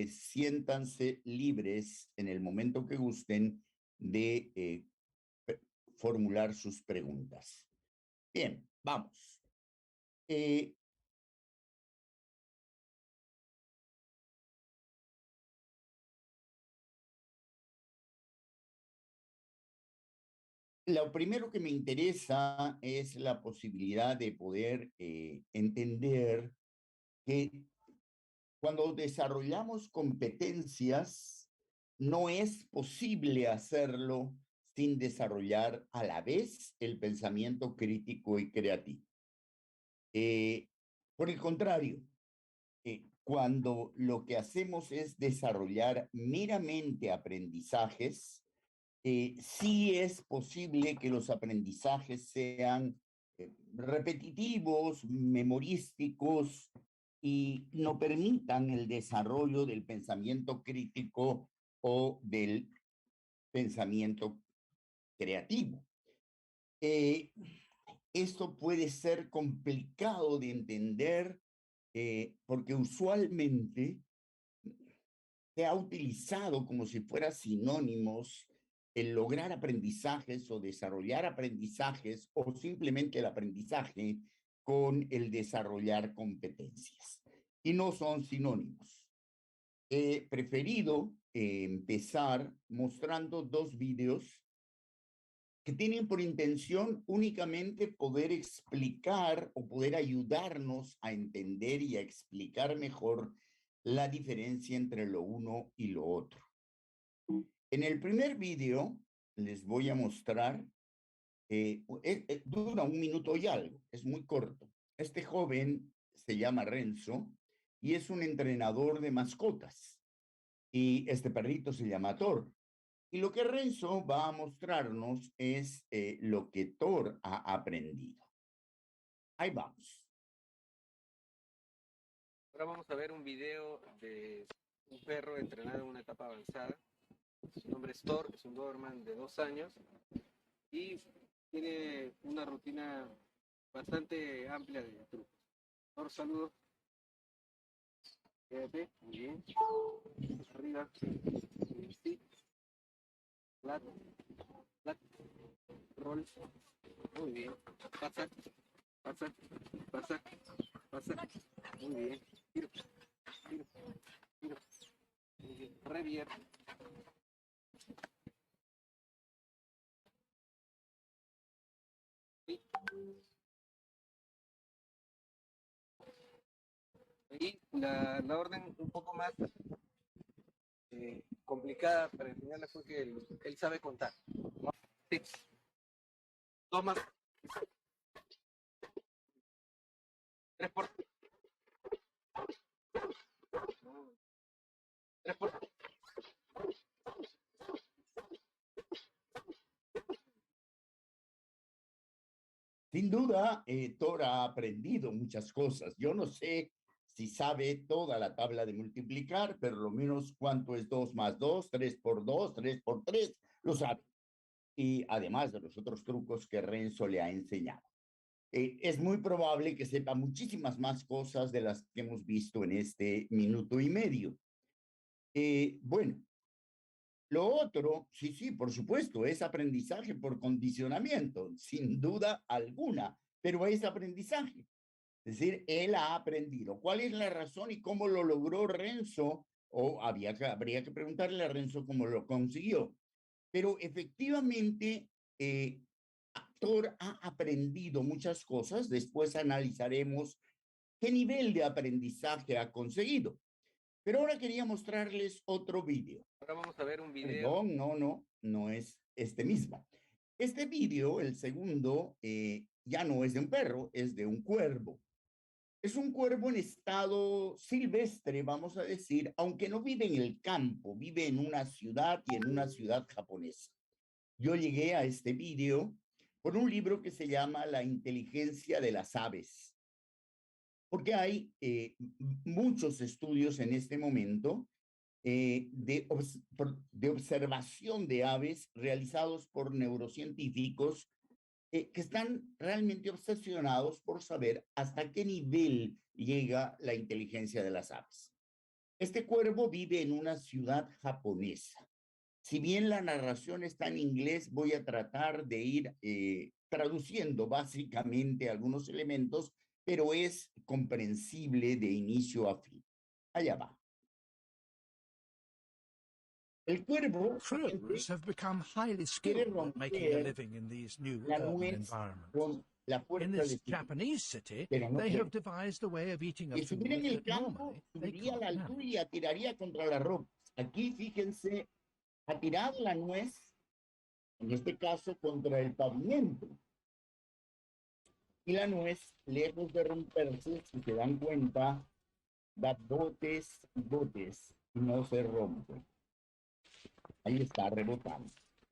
siéntanse libres en el momento que gusten de formular sus preguntas. Bien, vamos. Eh, Lo primero que me interesa es la posibilidad de poder entender que cuando desarrollamos competencias, no es posible hacerlo sin desarrollar a la vez el pensamiento crítico y creativo. Eh, por el contrario, cuando lo que hacemos es desarrollar meramente aprendizajes, sí es posible que los aprendizajes sean repetitivos, memorísticos y no permitan el desarrollo del pensamiento crítico o del pensamiento creativo. Eh, Esto puede ser complicado de entender porque usualmente se ha utilizado como si fuera sinónimos el lograr aprendizajes o desarrollar aprendizajes o simplemente el aprendizaje con el desarrollar competencias. Y no son sinónimos. He preferido empezar mostrando dos videos que tienen por intención únicamente poder explicar o poder ayudarnos a entender y a explicar mejor la diferencia entre lo uno y lo otro. En el primer video les voy a mostrar, dura 1 minuto y algo, es muy corto. Este joven se llama Renzo y es un entrenador de mascotas. Y este perrito se llama Thor. Y lo que Renzo va a mostrarnos es lo que Thor ha aprendido. Ahí vamos. Ahora vamos a ver un video de un perro entrenado en una etapa avanzada. Su nombre es Thor, es un Doberman de 2 años y tiene una rutina bastante amplia de trucos. Thor, saludos. Quédate, muy bien. Arriba, sí, flat, flat, roll, muy bien. Pasa, pasa, pasa, pasa, muy bien. Tiro, tiro, tiro, muy bien. Revier. Sí. Y la orden un poco más complicada para enseñarle fue que él sabe contar. Sí. Dos más. Tres por. Tres por. Sin duda, Thor ha aprendido muchas cosas. Yo no sé si sabe toda la tabla de multiplicar, pero lo menos cuánto es 2 más 2, 3 por 2, 3 por 3, lo sabe. Y además de los otros trucos que Renzo le ha enseñado. Es muy probable que sepa muchísimas más cosas de las que hemos visto en este 1 minuto y medio. Bueno, lo otro, sí, sí, por supuesto, es aprendizaje por condicionamiento, sin duda alguna, pero es aprendizaje. Es decir, él ha aprendido. ¿Cuál es la razón y cómo lo logró Renzo? O habría que preguntarle a Renzo cómo lo consiguió. Pero efectivamente, Thor ha aprendido muchas cosas. Después analizaremos qué nivel de aprendizaje ha conseguido. Pero ahora quería mostrarles otro video. Ahora vamos a ver un video. Perdón, no es este mismo. Este video, el segundo, ya no es de un perro, es de un cuervo. Es un cuervo en estado silvestre, vamos a decir, aunque no vive en el campo, vive en una ciudad y en una ciudad japonesa. Yo llegué a este video por un libro que se llama La inteligencia de las aves, porque hay muchos estudios en este momento de observación de aves realizados por neurocientíficos que están realmente obsesionados por saber hasta qué nivel llega la inteligencia de las aves. Este cuervo vive en una ciudad japonesa. Si bien la narración está en inglés, voy a tratar de ir traduciendo básicamente algunos elementos, pero es comprensible de inicio a fin. Allá va. El cuervo Crows have become highly quiere skilled at making a romper living in these new la urban nuez environments. con la In fuerza this de su pico, Japanese city, pero no they quiere. have devised a way of eating a Si food estuviera en el that campo, normally they subiría a la can't altura y manage. atiraría contra las rocas. Aquí, fíjense, ha tirado la nuez, en este caso, contra el pavimento. Y la nuez, lejos de romperse, si se dan cuenta, da botes y botes y no se rompe. Ahí está rebotando.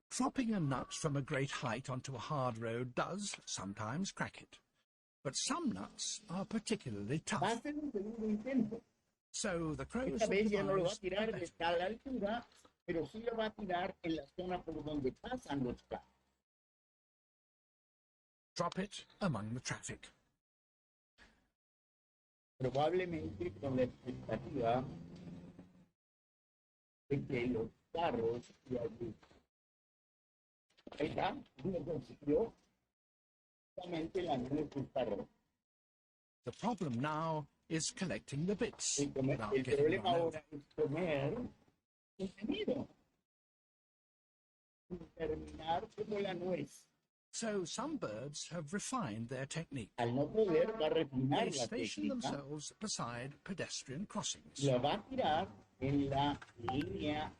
Dropping a nut from a great height onto a hard road does sometimes crack it. But some nuts are particularly Va a tough. ser un segundo intento. So the crows Esta have vez ya no lo va a devised a tirar better. a la altura, pero sí lo va a tirar en la zona por donde pasan los carros. Drop it among the traffic. Probablemente con la expectativa de que los carros y allí. Ahí está, lo consiguió. Justamente la nuez está rota. The problem now is collecting the bits without El getting problema run over. ahora es comer contenido. Y terminar como la nuez. So some birds have refined their technique. Al no poder, va a refinar They la station técnica. themselves beside pedestrian crossings. La va a tirar en la línea,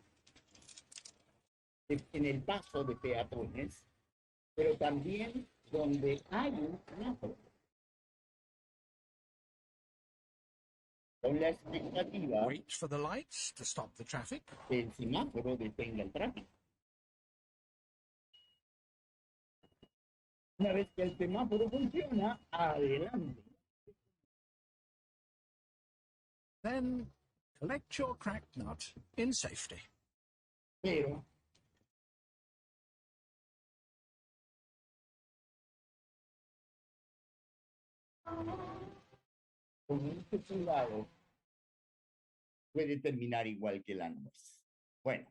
en el paso de peatones, pero también donde hay un semáforo. Con la expectativa Wait for the lights to stop the traffic. que el semáforo detenga el tráfico. Una vez que el semáforo funciona, adelante. Then collect your cracked nut in safety. Pero con mucho cuidado puede terminar igual que la nuez. Bueno,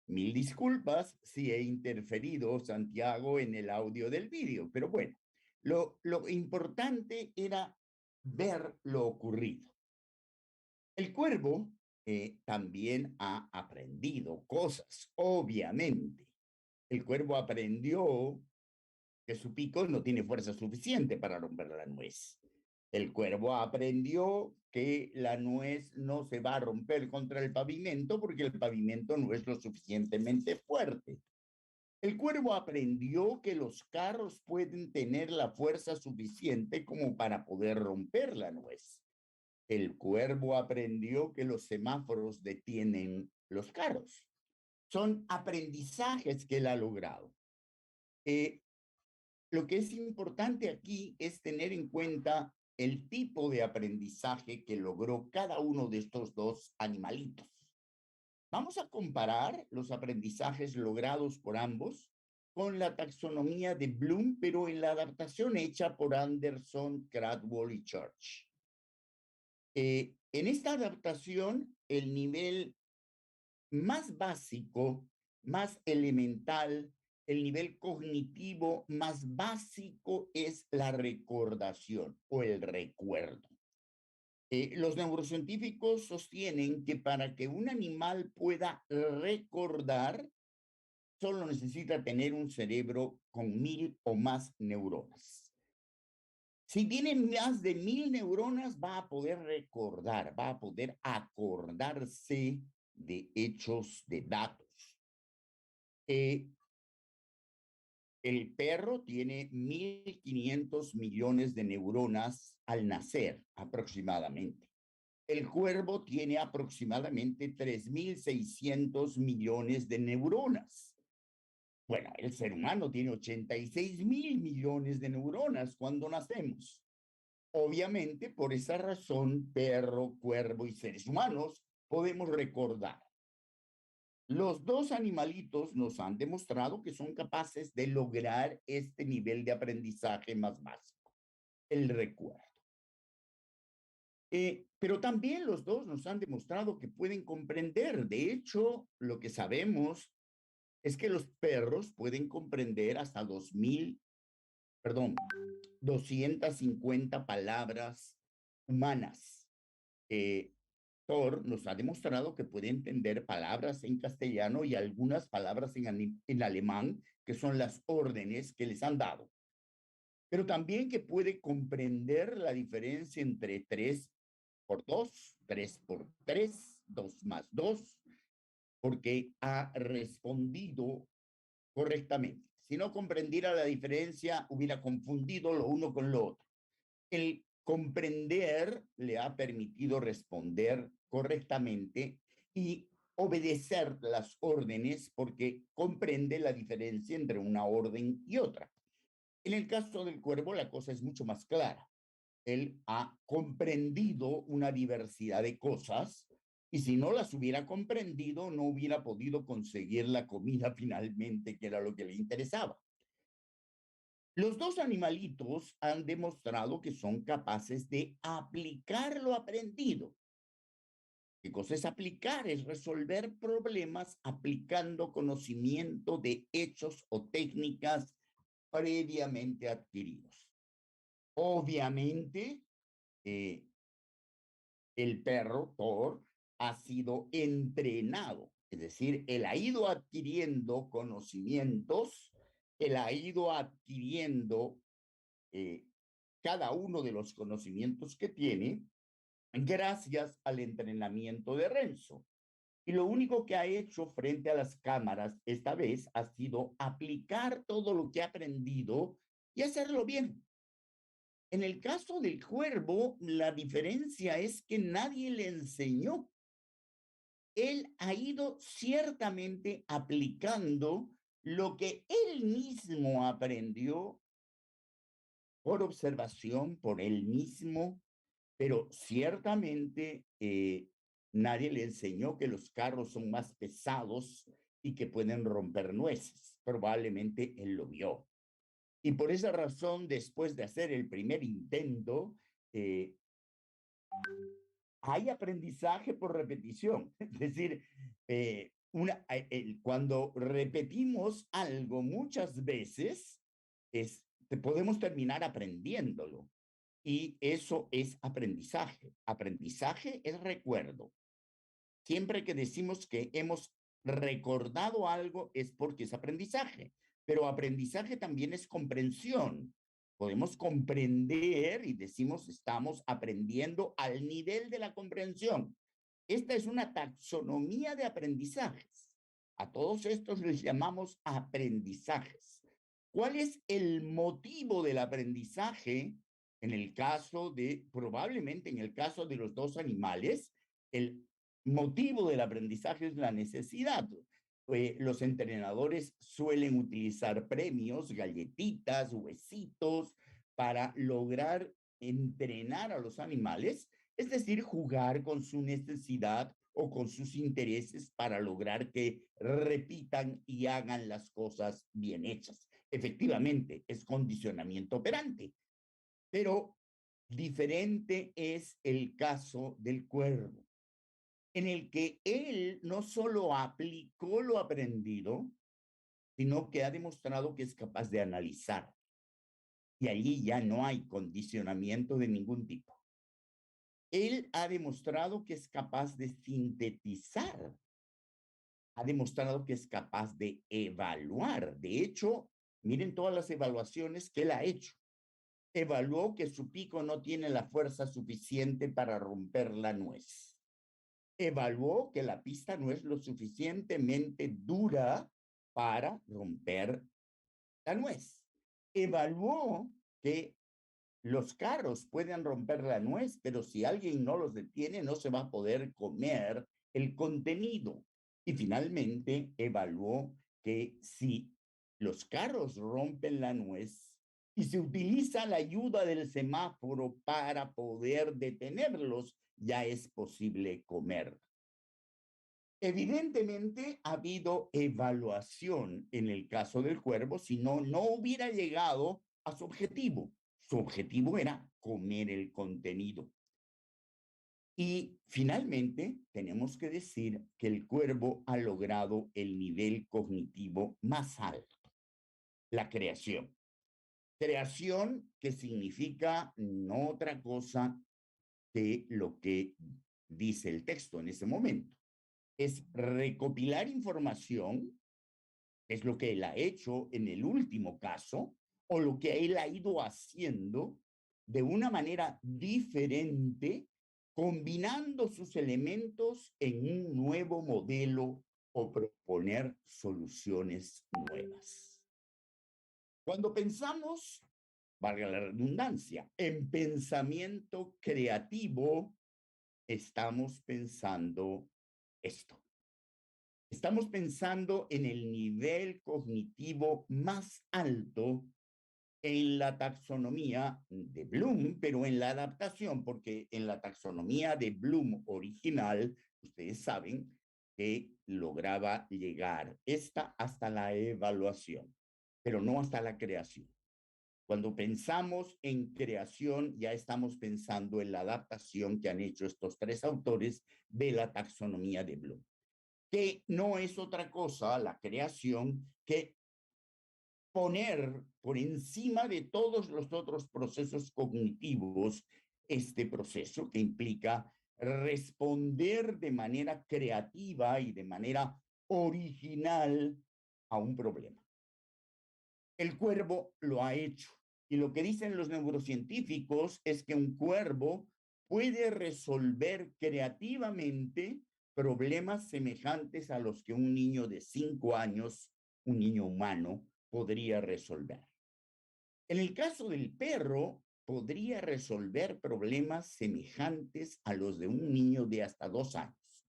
mil disculpas si he interferido, Santiago, en el audio del vídeo, pero bueno, lo importante era ver lo ocurrido. El cuervo también ha aprendido cosas, obviamente. El cuervo aprendió que su pico no tiene fuerza suficiente para romper la nuez. El cuervo aprendió que la nuez no se va a romper contra el pavimento porque el pavimento no es lo suficientemente fuerte. El cuervo aprendió que los carros pueden tener la fuerza suficiente como para poder romper la nuez. El cuervo aprendió que los semáforos detienen los carros. Son aprendizajes que él ha logrado. Lo que es importante aquí es tener en cuenta el tipo de aprendizaje que logró cada uno de estos dos animalitos. Vamos a comparar los aprendizajes logrados por ambos con la taxonomía de Bloom, pero en la adaptación hecha por Anderson, Cradwell y Church. En esta adaptación, el nivel más básico, más elemental, el nivel cognitivo más básico es la recordación o el recuerdo. Los neurocientíficos sostienen que para que un animal pueda recordar, solo necesita tener un cerebro con 1000 o más neuronas. Si tiene más de 1000 neuronas, va a poder recordar, va a poder acordarse de hechos, de datos. El perro tiene 1500 millones de neuronas al nacer, aproximadamente. El cuervo tiene aproximadamente 3600 millones de neuronas. Bueno, el ser humano tiene 86,000 millones de neuronas cuando nacemos. Obviamente, por esa razón, perro, cuervo y seres humanos podemos recordar. Los dos animalitos nos han demostrado que son capaces de lograr este nivel de aprendizaje más básico, el recuerdo. Pero también los dos nos han demostrado que pueden comprender. De hecho, lo que sabemos es que los perros pueden comprender hasta 250 palabras humanas. Thor nos ha demostrado que puede entender palabras en castellano y algunas palabras en alemán, que son las órdenes que les han dado. Pero también que puede comprender la diferencia entre 3 por 2, 3 por 3, 2 más 2, porque ha respondido correctamente. Si no comprendiera la diferencia, hubiera confundido lo uno con lo otro. El comprender le ha permitido responder correctamente y obedecer las órdenes porque comprende la diferencia entre una orden y otra. En el caso del cuervo, la cosa es mucho más clara. Él ha comprendido una diversidad de cosas y si no las hubiera comprendido, no hubiera podido conseguir la comida finalmente, que era lo que le interesaba. Los dos animalitos han demostrado que son capaces de aplicar lo aprendido. ¿Qué cosa es aplicar? Es resolver problemas aplicando conocimiento de hechos o técnicas previamente adquiridos. Obviamente, el perro, Thor, ha sido entrenado, es decir, él ha ido adquiriendo conocimientos, él ha ido adquiriendo cada uno de los conocimientos que tiene gracias al entrenamiento de Renzo. Y lo único que ha hecho frente a las cámaras esta vez ha sido aplicar todo lo que ha aprendido y hacerlo bien. En el caso del cuervo, la diferencia es que nadie le enseñó. Él ha ido ciertamente aplicando lo que él mismo aprendió por observación, por él mismo, pero ciertamente nadie le enseñó que los carros son más pesados y que pueden romper nueces. Probablemente él lo vio. Y por esa razón, después de hacer el primer intento, hay aprendizaje por repetición. Es decir, cuando repetimos algo muchas veces, podemos terminar aprendiéndolo. Y eso es aprendizaje. Aprendizaje es recuerdo. Siempre que decimos que hemos recordado algo es porque es aprendizaje, pero aprendizaje también es comprensión. Podemos comprender y decimos estamos aprendiendo al nivel de la comprensión. Esta es una taxonomía de aprendizajes. A todos estos les llamamos aprendizajes. ¿Cuál es el motivo del aprendizaje? En el caso de, probablemente en el caso de los dos animales, el motivo del aprendizaje es la necesidad. Los entrenadores suelen utilizar premios, galletitas, huesitos, para lograr entrenar a los animales, es decir, jugar con su necesidad o con sus intereses para lograr que repitan y hagan las cosas bien hechas. Efectivamente, es condicionamiento operante, pero diferente es el caso del cuervo, en el que él no solo aplicó lo aprendido, sino que ha demostrado que es capaz de analizar. Y allí ya no hay condicionamiento de ningún tipo. Él ha demostrado que es capaz de sintetizar, ha demostrado que es capaz de evaluar. De hecho, miren todas las evaluaciones que él ha hecho. Evaluó que su pico no tiene la fuerza suficiente para romper la nuez. Evaluó que la pista no es lo suficientemente dura para romper la nuez. Evaluó que los carros pueden romper la nuez, pero si alguien no los detiene, no se va a poder comer el contenido. Y finalmente evaluó que si los carros rompen la nuez y se utiliza la ayuda del semáforo para poder detenerlos, ya es posible comer. Evidentemente ha habido evaluación en el caso del cuervo, si no, no hubiera llegado a su objetivo. Su objetivo era comer el contenido. Y finalmente, tenemos que decir que el cuervo ha logrado el nivel cognitivo más alto, la creación. Creación que significa no otra cosa que lo que dice el texto en ese momento. Es recopilar información, es lo que él ha hecho en el último caso, o lo que él ha ido haciendo de una manera diferente, combinando sus elementos en un nuevo modelo o proponer soluciones nuevas. Cuando pensamos, valga la redundancia, en pensamiento creativo, estamos pensando esto. Estamos pensando en el nivel cognitivo más alto en la taxonomía de Bloom, pero en la adaptación, porque en la taxonomía de Bloom original, ustedes saben que lograba llegar esta hasta la evaluación, pero no hasta la creación. Cuando pensamos en creación, ya estamos pensando en la adaptación que han hecho estos tres autores de la taxonomía de Bloom, que no es otra cosa, la creación, que poner por encima de todos los otros procesos cognitivos este proceso que implica responder de manera creativa y de manera original a un problema. El cuervo lo ha hecho. Y lo que dicen los neurocientíficos es que un cuervo puede resolver creativamente problemas semejantes a los que un niño de 5 años, un niño humano, podría resolver. En el caso del perro, podría resolver problemas semejantes a los de un niño de hasta 2 años.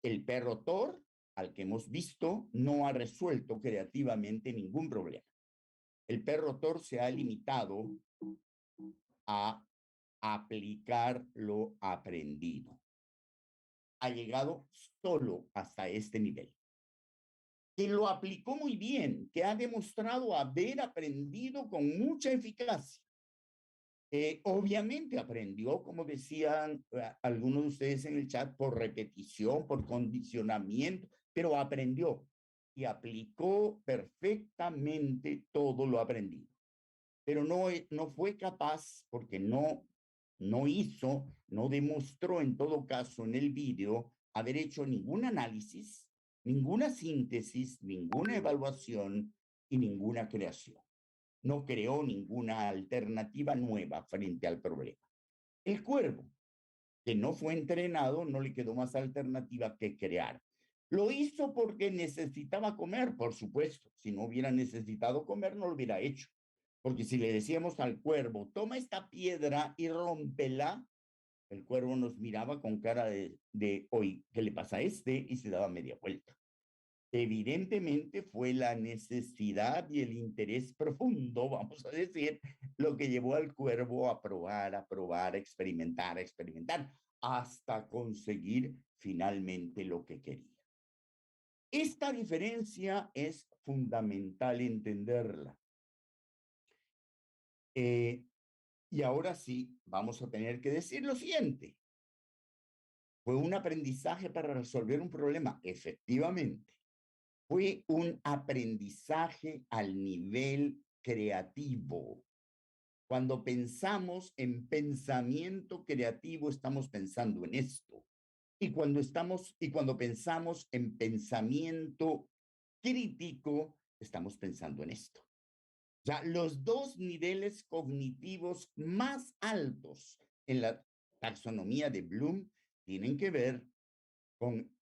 El perro Thor, al que hemos visto, no ha resuelto creativamente ningún problema. El perro Thor se ha limitado a aplicar lo aprendido. Ha llegado solo hasta este nivel. Que lo aplicó muy bien, que ha demostrado haber aprendido con mucha eficacia. Obviamente aprendió, como decían algunos de ustedes en el chat, por repetición, por condicionamiento, pero aprendió y aplicó perfectamente todo lo aprendido. Pero no fue capaz, porque no hizo, no demostró en todo caso en el vídeo haber hecho ningún análisis, ninguna síntesis, ninguna evaluación y ninguna creación. No creó ninguna alternativa nueva frente al problema. El cuervo, que no fue entrenado, no le quedó más alternativa que crear. Lo hizo porque necesitaba comer, por supuesto. Si no hubiera necesitado comer, no lo hubiera hecho. Porque si le decíamos al cuervo, toma esta piedra y rómpela, el cuervo nos miraba con cara de hoy, ¿qué le pasa a este? Y se daba media vuelta. Evidentemente fue la necesidad y el interés profundo, vamos a decir, lo que llevó al cuervo a probar, a experimentar, hasta conseguir finalmente lo que quería. Esta diferencia es fundamental entenderla. Y ahora sí, vamos a tener que decir lo siguiente. ¿Fue un aprendizaje para resolver un problema? Efectivamente. Fue un aprendizaje al nivel creativo. Cuando pensamos en pensamiento creativo, estamos pensando en esto. Y cuando pensamos en pensamiento crítico, estamos pensando en esto. O sea, los dos niveles cognitivos más altos en la taxonomía de Bloom tienen que ver con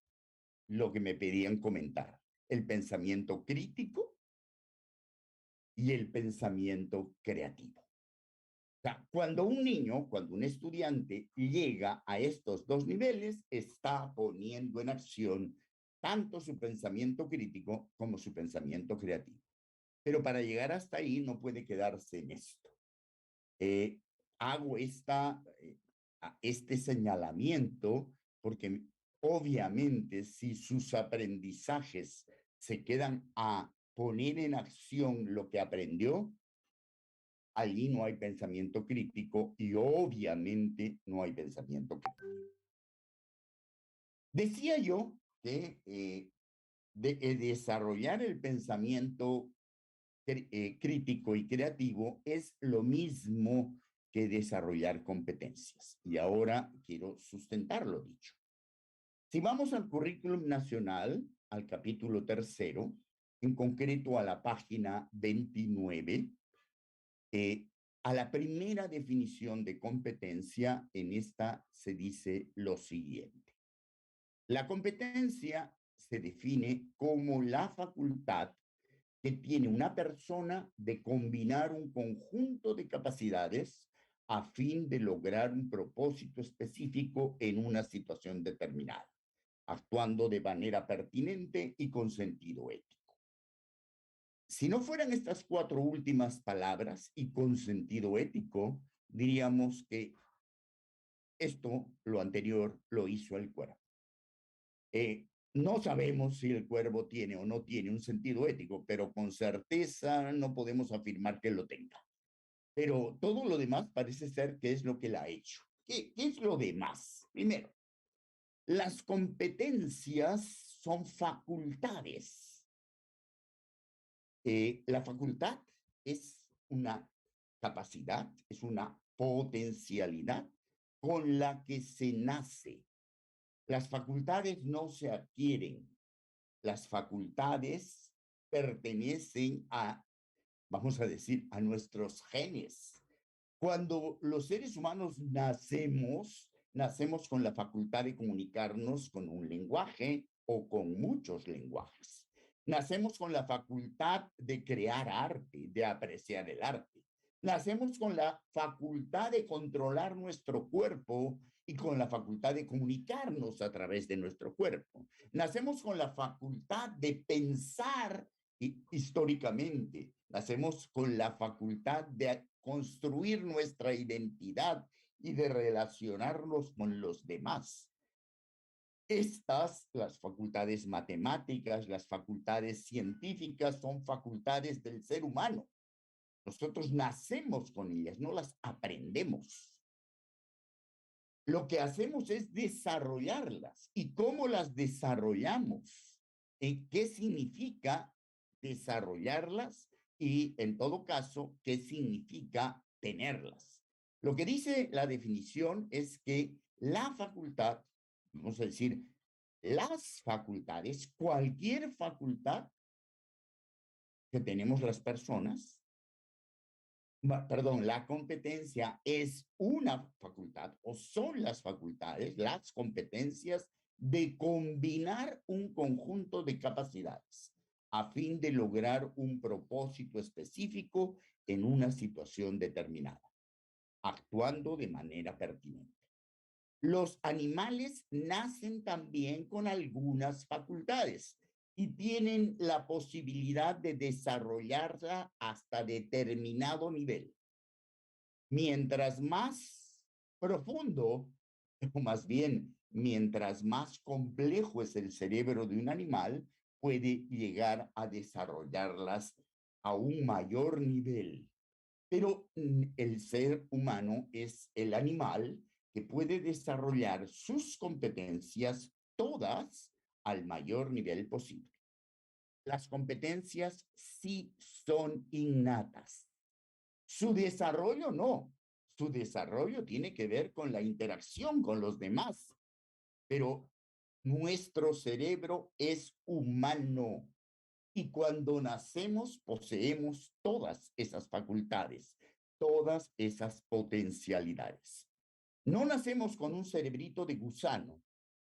lo que me pedían comentar: el pensamiento crítico y el pensamiento creativo. O sea, cuando un niño, cuando un estudiante llega a estos dos niveles, está poniendo en acción tanto su pensamiento crítico como su pensamiento creativo. Pero para llegar hasta ahí no puede quedarse en esto. Hago este señalamiento porque obviamente si sus aprendizajes se quedan a poner en acción lo que aprendió, allí no hay pensamiento crítico y obviamente no hay pensamiento creativo. Decía yo que desarrollar el pensamiento crítico y creativo es lo mismo que desarrollar competencias. Y ahora quiero sustentar lo dicho. Si vamos al currículum nacional, al capítulo 3, en concreto a la página 29, a la primera definición de competencia, en esta se dice lo siguiente. La competencia se define como la facultad que tiene una persona de combinar un conjunto de capacidades a fin de lograr un propósito específico en una situación determinada, actuando de manera pertinente y con sentido ético. Si no fueran estas 4 últimas palabras y con sentido ético, diríamos que esto, lo anterior, lo hizo el cuerpo. No sabemos si el cuervo tiene o no tiene un sentido ético, pero con certeza no podemos afirmar que lo tenga. Pero todo lo demás parece ser que es lo que la ha hecho. ¿Qué es lo demás? Primero, las competencias son facultades. La facultad es una capacidad, es una potencialidad con la que se nace. Las facultades no se adquieren. Las facultades pertenecen a, vamos a decir, a nuestros genes. Cuando los seres humanos nacemos con la facultad de comunicarnos con un lenguaje o con muchos lenguajes. Nacemos con la facultad de crear arte, de apreciar el arte. Nacemos con la facultad de controlar nuestro cuerpo y con la facultad de comunicarnos a través de nuestro cuerpo. Nacemos con la facultad de pensar históricamente. Nacemos con la facultad de construir nuestra identidad y de relacionarnos con los demás. Las facultades matemáticas, las facultades científicas, son facultades del ser humano. Nosotros nacemos con ellas, no las aprendemos. Lo que hacemos es desarrollarlas. ¿Y cómo las desarrollamos? ¿Qué significa desarrollarlas? Y en todo caso, ¿qué significa tenerlas? Lo que dice la definición es que la facultad, vamos a decir, las facultades, cualquier facultad que tenemos las personas, perdón, la competencia es una facultad o son las facultades, las competencias de combinar un conjunto de capacidades a fin de lograr un propósito específico en una situación determinada, actuando de manera pertinente. Los animales nacen también con algunas facultades y tienen la posibilidad de desarrollarla hasta determinado nivel. Mientras más profundo, o más bien, mientras más complejo es el cerebro de un animal, puede llegar a desarrollarlas a un mayor nivel. Pero el ser humano es el animal que puede desarrollar sus competencias todas al mayor nivel posible. Las competencias sí son innatas. Su desarrollo no. Su desarrollo tiene que ver con la interacción con los demás. Pero nuestro cerebro es humano. Y cuando nacemos, poseemos todas esas facultades, todas esas potencialidades. No nacemos con un cerebrito de gusano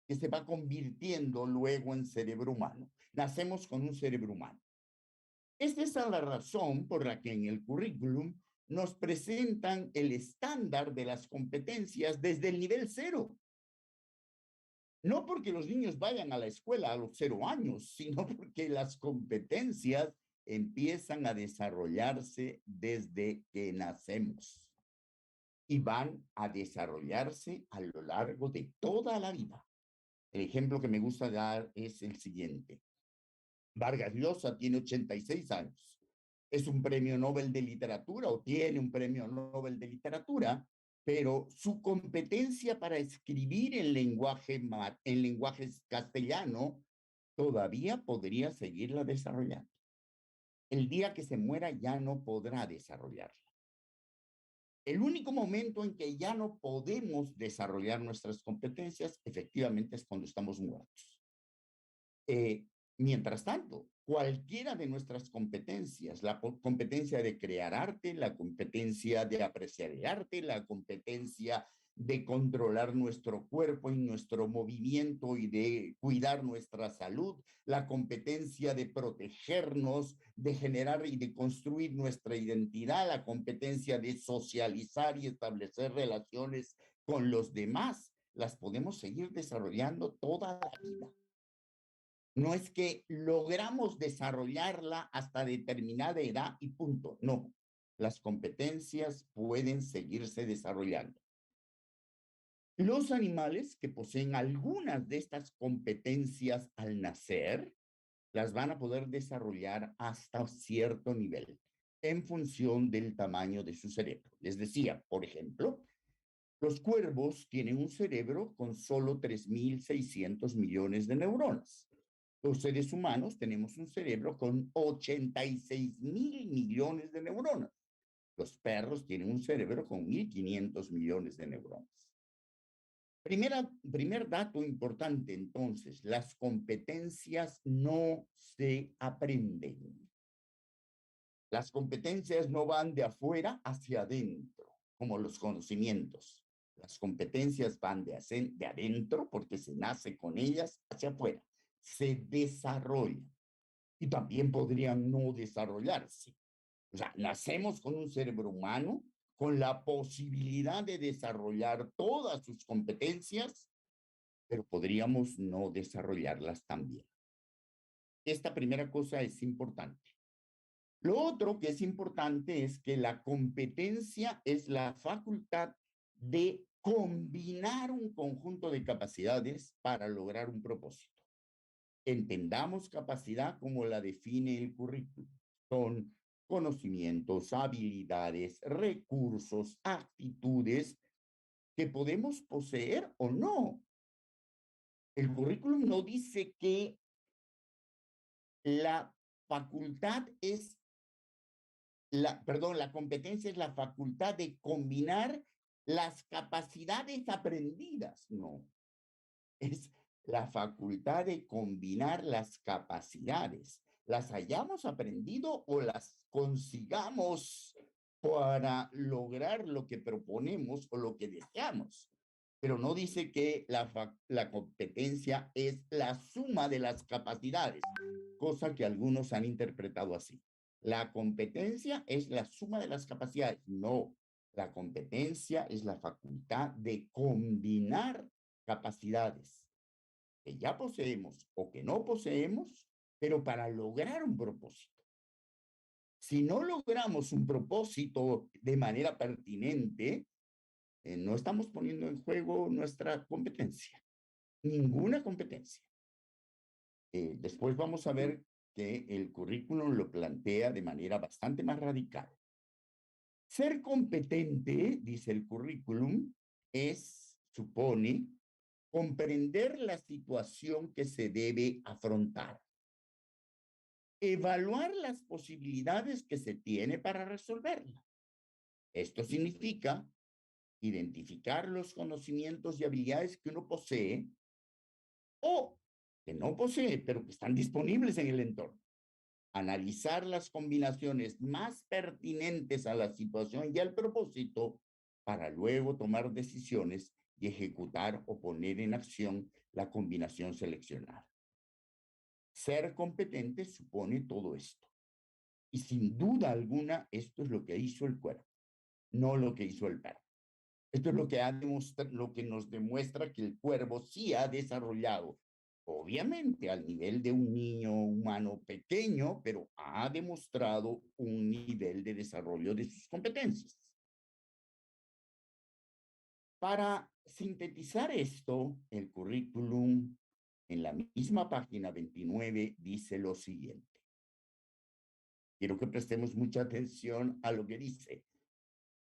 que se va convirtiendo luego en cerebro humano. Nacemos con un cerebro humano. Es esa la razón por la que en el currículum nos presentan el estándar de las competencias desde el nivel 0. No porque los niños vayan a la escuela a los 0 años, sino porque las competencias empiezan a desarrollarse desde que nacemos y van a desarrollarse a lo largo de toda la vida. El ejemplo que me gusta dar es el siguiente. Vargas Llosa tiene 86 años. Es un premio Nobel de literatura o tiene un premio Nobel de literatura pero su competencia para escribir en lenguaje castellano todavía podría seguirla desarrollando. El día que se muera ya no podrá desarrollarla. El único momento en que ya no podemos desarrollar nuestras competencias, efectivamente, es cuando estamos muertos. Mientras tanto, cualquiera de nuestras competencias, la competencia de crear arte, la competencia de apreciar el arte, la competencia de controlar nuestro cuerpo y nuestro movimiento y de cuidar nuestra salud, la competencia de protegernos, de generar y de construir nuestra identidad, la competencia de socializar y establecer relaciones con los demás, las podemos seguir desarrollando toda la vida. No es que logramos desarrollarla hasta determinada edad y punto. No, las competencias pueden seguirse desarrollando. Los animales que poseen algunas de estas competencias al nacer, las van a poder desarrollar hasta cierto nivel en función del tamaño de su cerebro. Les decía, por ejemplo, los cuervos tienen un cerebro con solo 3.600 millones de neuronas. Los seres humanos tenemos un cerebro con 86.000 millones de neuronas. Los perros tienen un cerebro con 1.500 millones de neuronas. Primer dato importante, entonces, las competencias no se aprenden. Las competencias no van de afuera hacia adentro, como los conocimientos. Las competencias van de adentro porque se nace con ellas hacia afuera. Se desarrollan y también podrían no desarrollarse. O sea, nacemos con un cerebro humano con la posibilidad de desarrollar todas sus competencias, pero podríamos no desarrollarlas también. Esta primera cosa es importante. Lo otro que es importante es que la competencia es la facultad de combinar un conjunto de capacidades para lograr un propósito. Entendamos capacidad como la define el currículum. Son conocimientos, habilidades, recursos, actitudes que podemos poseer o no. El currículum no dice que la facultad es la competencia es la facultad de combinar las capacidades aprendidas. No, es la facultad de combinar las capacidades, las hayamos aprendido o las consigamos para lograr lo que proponemos o lo que deseamos. Pero no dice que la competencia es la suma de las capacidades, cosa que algunos han interpretado así. La competencia es la suma de las capacidades. No, la competencia es la facultad de combinar capacidades que ya poseemos o que no poseemos, pero para lograr un propósito. Si no logramos un propósito de manera pertinente, no estamos poniendo en juego nuestra competencia, ninguna competencia. Después vamos a ver que el currículum lo plantea de manera bastante más radical. Ser competente, dice el currículum, supone comprender la situación que se debe afrontar, evaluar las posibilidades que se tiene para resolverla. Esto significa identificar los conocimientos y habilidades que uno posee o que no posee, pero que están disponibles en el entorno. Analizar las combinaciones más pertinentes a la situación y al propósito para luego tomar decisiones y ejecutar o poner en acción la combinación seleccionada. Ser competente supone todo esto. Y sin duda alguna, esto es lo que hizo el cuerpo, no lo que hizo el perro. Esto es lo que nos demuestra que el cuervo sí ha desarrollado, obviamente al nivel de un niño humano pequeño, pero ha demostrado un nivel de desarrollo de sus competencias. Para sintetizar esto, el currículum en la misma página 29 dice lo siguiente. Quiero que prestemos mucha atención a lo que dice.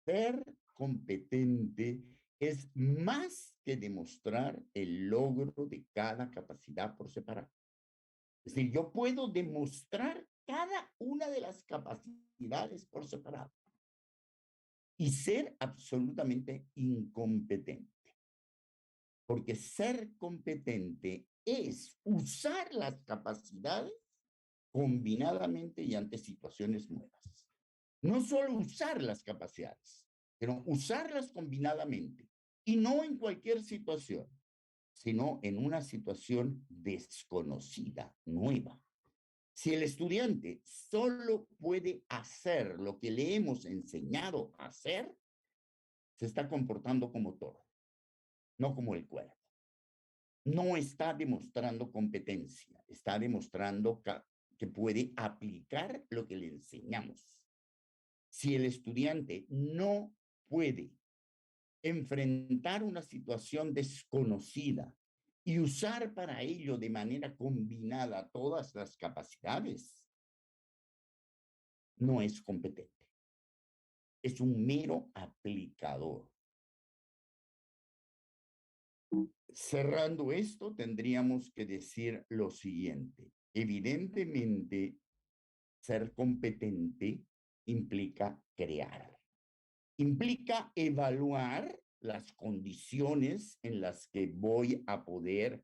Ser competente es más que demostrar el logro de cada capacidad por separado. Es decir, yo puedo demostrar cada una de las capacidades por separado y ser absolutamente incompetente. Porque ser competente es usar las capacidades combinadamente y ante situaciones nuevas. No solo usar las capacidades, pero usarlas combinadamente y no en cualquier situación, sino en una situación desconocida, nueva. Si el estudiante solo puede hacer lo que le hemos enseñado a hacer, se está comportando como toro, no como el cuervo. No está demostrando competencia, está demostrando que puede aplicar lo que le enseñamos. Si el estudiante no puede enfrentar una situación desconocida y usar para ello de manera combinada todas las capacidades, no es competente. Es un mero aplicador. Cerrando esto, tendríamos que decir lo siguiente. Evidentemente, ser competente implica crear. Implica evaluar las condiciones en las que voy a poder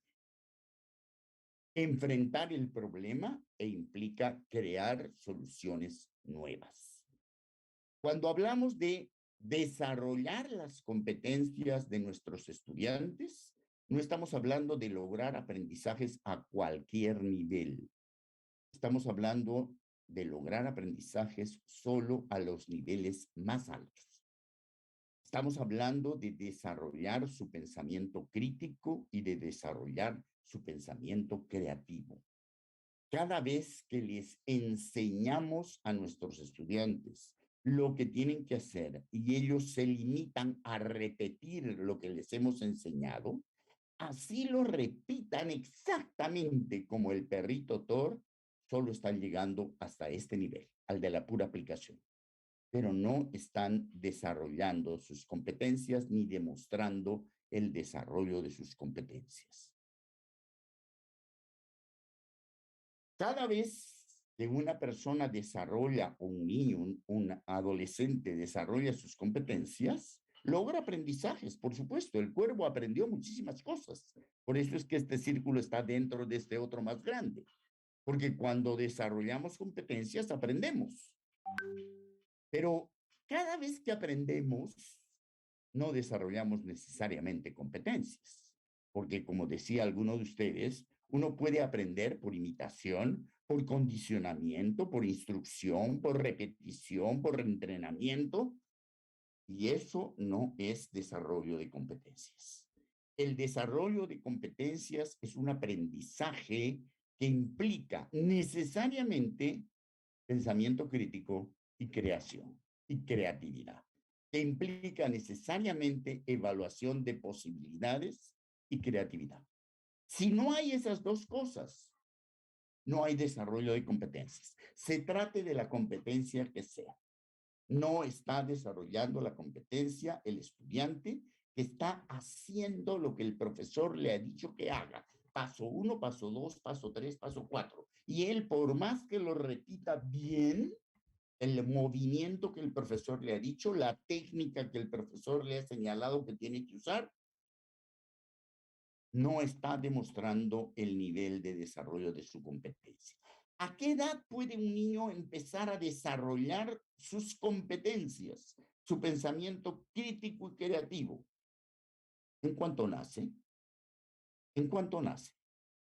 enfrentar el problema e implica crear soluciones nuevas. Cuando hablamos de desarrollar las competencias de nuestros estudiantes, no estamos hablando de lograr aprendizajes a cualquier nivel. Estamos hablando de lograr aprendizajes solo a los niveles más altos. Estamos hablando de desarrollar su pensamiento crítico y de desarrollar su pensamiento creativo. Cada vez que les enseñamos a nuestros estudiantes lo que tienen que hacer y ellos se limitan a repetir lo que les hemos enseñado, así lo repitan exactamente como el perrito Thor, solo están llegando hasta este nivel, al de la pura aplicación, pero no están desarrollando sus competencias ni demostrando el desarrollo de sus competencias. Cada vez que una persona desarrolla, un niño, un adolescente desarrolla sus competencias, logra aprendizajes, por supuesto. El cuervo aprendió muchísimas cosas. Por eso es que este círculo está dentro de este otro más grande. Porque cuando desarrollamos competencias, aprendemos. Pero cada vez que aprendemos, no desarrollamos necesariamente competencias. Porque como decía alguno de ustedes, uno puede aprender por imitación, por condicionamiento, por instrucción, por repetición, por entrenamiento, y eso no es desarrollo de competencias. El desarrollo de competencias es un aprendizaje que implica necesariamente pensamiento crítico y creación y creatividad, que implica necesariamente evaluación de posibilidades y creatividad. Si no hay esas dos cosas, no hay desarrollo de competencias. Se trate de la competencia que sea. No está desarrollando la competencia el estudiante que está haciendo lo que el profesor le ha dicho que haga. Paso 1, paso 2, paso 3, paso 4. Y él, por más que lo repita bien, el movimiento que el profesor le ha dicho, la técnica que el profesor le ha señalado que tiene que usar, no está demostrando el nivel de desarrollo de su competencia. ¿A qué edad puede un niño empezar a desarrollar sus competencias, su pensamiento crítico y creativo? ¿En cuanto nace? ¿En cuanto nace?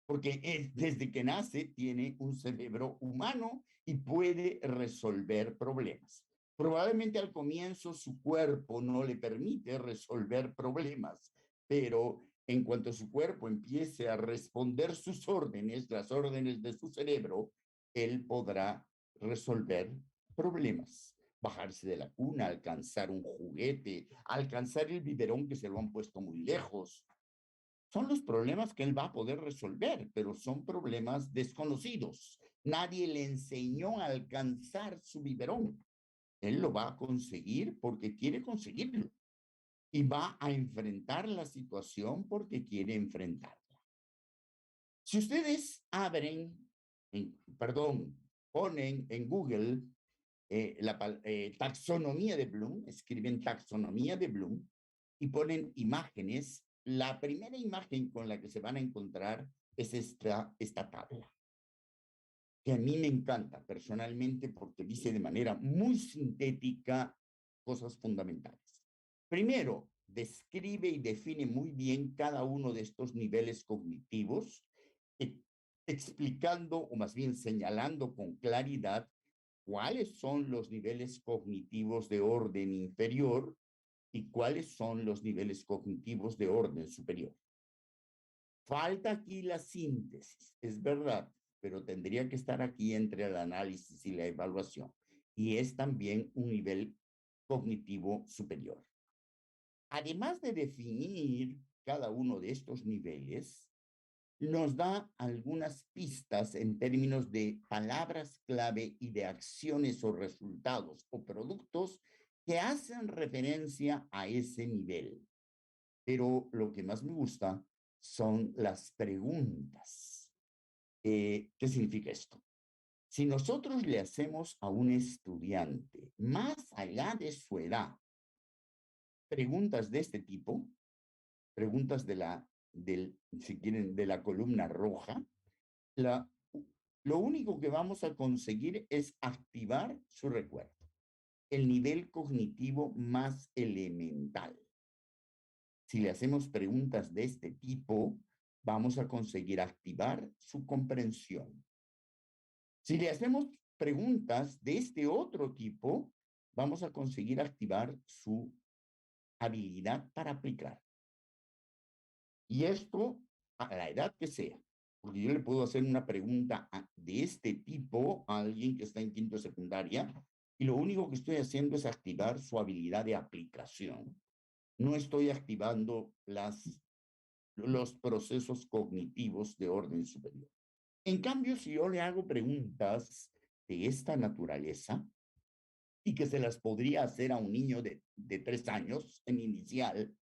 Porque desde que nace tiene un cerebro humano y puede resolver problemas. Probablemente al comienzo su cuerpo no le permite resolver problemas, pero en cuanto su cuerpo empiece a responder sus órdenes, las órdenes de su cerebro, él podrá resolver problemas. Bajarse de la cuna, alcanzar un juguete, alcanzar el biberón que se lo han puesto muy lejos. Son los problemas que él va a poder resolver, pero son problemas desconocidos. Nadie le enseñó a alcanzar su biberón. Él lo va a conseguir porque quiere conseguirlo. y va a enfrentar la situación porque quiere enfrentarla. Si ustedes ponen en Google taxonomía de Bloom, escriben taxonomía de Bloom y ponen imágenes, la primera imagen con la que se van a encontrar es esta tabla, que a mí me encanta personalmente porque dice de manera muy sintética cosas fundamentales. Primero, describe y define muy bien cada uno de estos niveles cognitivos, explicando o más bien señalando con claridad cuáles son los niveles cognitivos de orden inferior y cuáles son los niveles cognitivos de orden superior. Falta aquí la síntesis, es verdad, pero tendría que estar aquí entre el análisis y la evaluación. Y es también un nivel cognitivo superior. Además de definir cada uno de estos niveles, nos da algunas pistas en términos de palabras clave y de acciones o resultados o productos que hacen referencia a ese nivel. Pero lo que más me gusta son las preguntas. ¿Qué significa esto? Si nosotros le hacemos a un estudiante, más allá de su edad, preguntas de este tipo, preguntas si quieren, de la columna roja, lo único que vamos a conseguir es activar su recuerdo, el nivel cognitivo más elemental. Si le hacemos preguntas de este tipo, vamos a conseguir activar su comprensión. Si le hacemos preguntas de este otro tipo, vamos a conseguir activar su habilidad para aplicar. Y esto a la edad que sea, porque yo le puedo hacer una pregunta de este tipo a alguien que está en quinto de secundaria y lo único que estoy haciendo es activar su habilidad de aplicación. No estoy activando los procesos cognitivos de orden superior. En cambio, si yo le hago preguntas de esta naturaleza y que se las podría hacer a un niño de 3 años en inicial,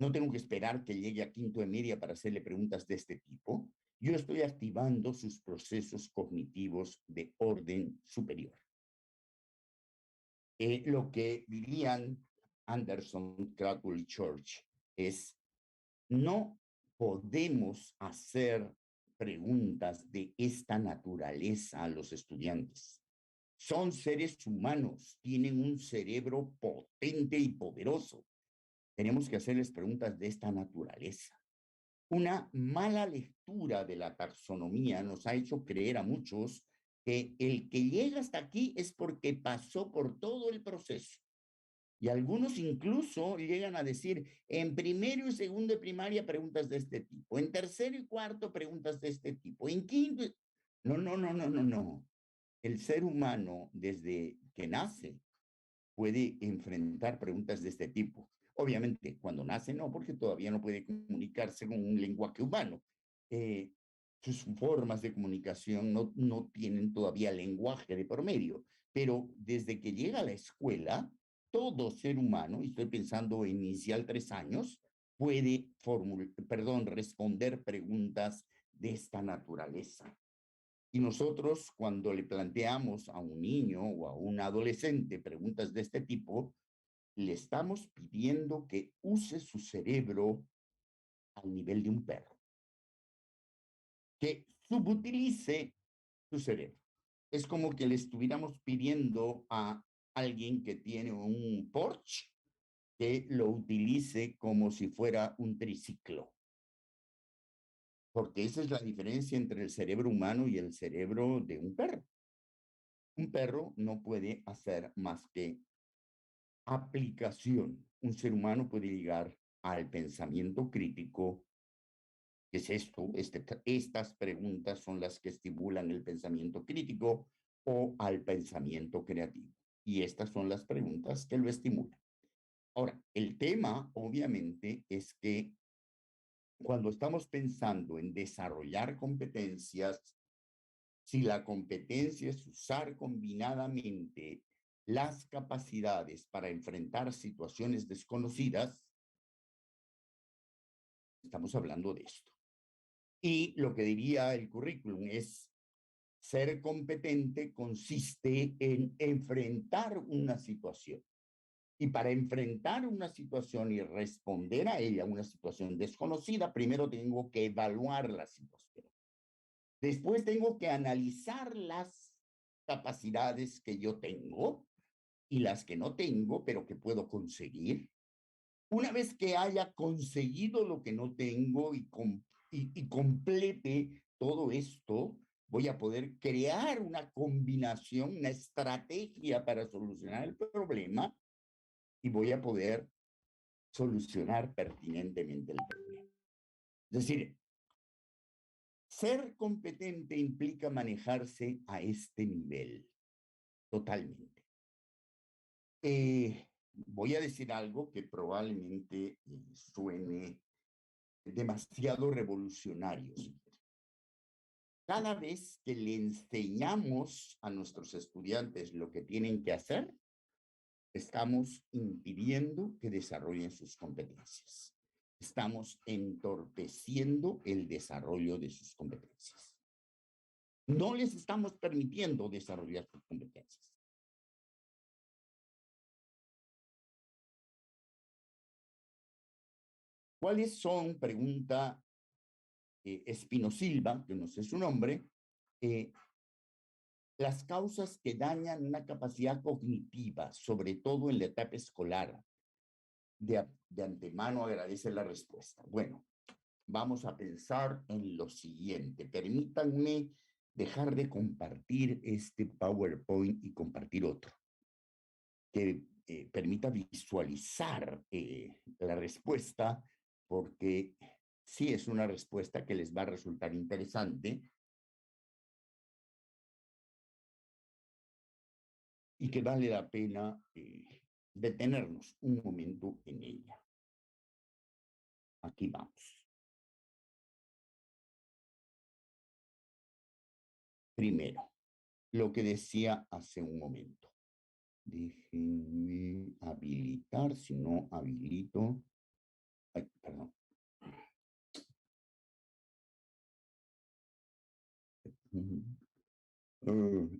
no tengo que esperar que llegue a quinto de media para hacerle preguntas de este tipo. Yo estoy activando sus procesos cognitivos de orden superior. Lo que dirían Anderson, Krathwohl y Church es: no podemos hacer preguntas de esta naturaleza a los estudiantes. Son seres humanos, tienen un cerebro potente y poderoso. Tenemos que hacerles preguntas de esta naturaleza. Una mala lectura de la taxonomía nos ha hecho creer a muchos que el que llega hasta aquí es porque pasó por todo el proceso. Y algunos incluso llegan a decir, en primero y segundo de primaria preguntas de este tipo, en tercero y cuarto preguntas de este tipo, en quinto... No. El ser humano desde que nace puede enfrentar preguntas de este tipo. Obviamente, cuando nace no, porque todavía no puede comunicarse con un lenguaje humano. Sus formas de comunicación no tienen todavía lenguaje de por medio, pero desde que llega a la escuela, todo ser humano, y estoy pensando en inicial 3 años, puede responder preguntas de esta naturaleza. Y nosotros, cuando le planteamos a un niño o a un adolescente preguntas de este tipo, le estamos pidiendo que use su cerebro al nivel de un perro, que subutilice su cerebro. Es como que le estuviéramos pidiendo a alguien que tiene un Porsche que lo utilice como si fuera un triciclo. Porque esa es la diferencia entre el cerebro humano y el cerebro de un perro. Un perro no puede hacer más que aplicación. Un ser humano puede llegar al pensamiento crítico. ¿Qué es esto? Estas preguntas son las que estimulan el pensamiento crítico o al pensamiento creativo. Y estas son las preguntas que lo estimulan. Ahora, el tema, obviamente, es que cuando estamos pensando en desarrollar competencias, si la competencia es usar combinadamente las capacidades para enfrentar situaciones desconocidas, estamos hablando de esto. Y lo que diría el currículum es: ser competente consiste en enfrentar una situación. Y para enfrentar una situación y responder a ella, una situación desconocida, primero tengo que evaluar la situación. Después tengo que analizar las capacidades que yo tengo y las que no tengo, pero que puedo conseguir. Una vez que haya conseguido lo que no tengo y complete todo esto, voy a poder crear una combinación, una estrategia para solucionar el problema y voy a poder solucionar pertinentemente el problema. Es decir, ser competente implica manejarse a este nivel totalmente. Voy a decir algo que probablemente suene demasiado revolucionario. Cada vez que le enseñamos a nuestros estudiantes lo que tienen que hacer, estamos impidiendo que desarrollen sus competencias. Estamos entorpeciendo el desarrollo de sus competencias. No les estamos permitiendo desarrollar sus competencias. ¿Cuáles son, pregunta Espino Silva, que no sé su nombre, las causas que dañan una capacidad cognitiva, sobre todo en la etapa escolar? De antemano agradece la respuesta. Bueno, vamos a pensar en lo siguiente. Permítanme dejar de compartir este PowerPoint y compartir otro que permita visualizar la respuesta, porque sí es una respuesta que les va a resultar interesante y que vale la pena detenernos un momento en ella. Aquí vamos. Primero, lo que decía hace un momento. Déjenme habilitar, si no habilito. Ay, perdón.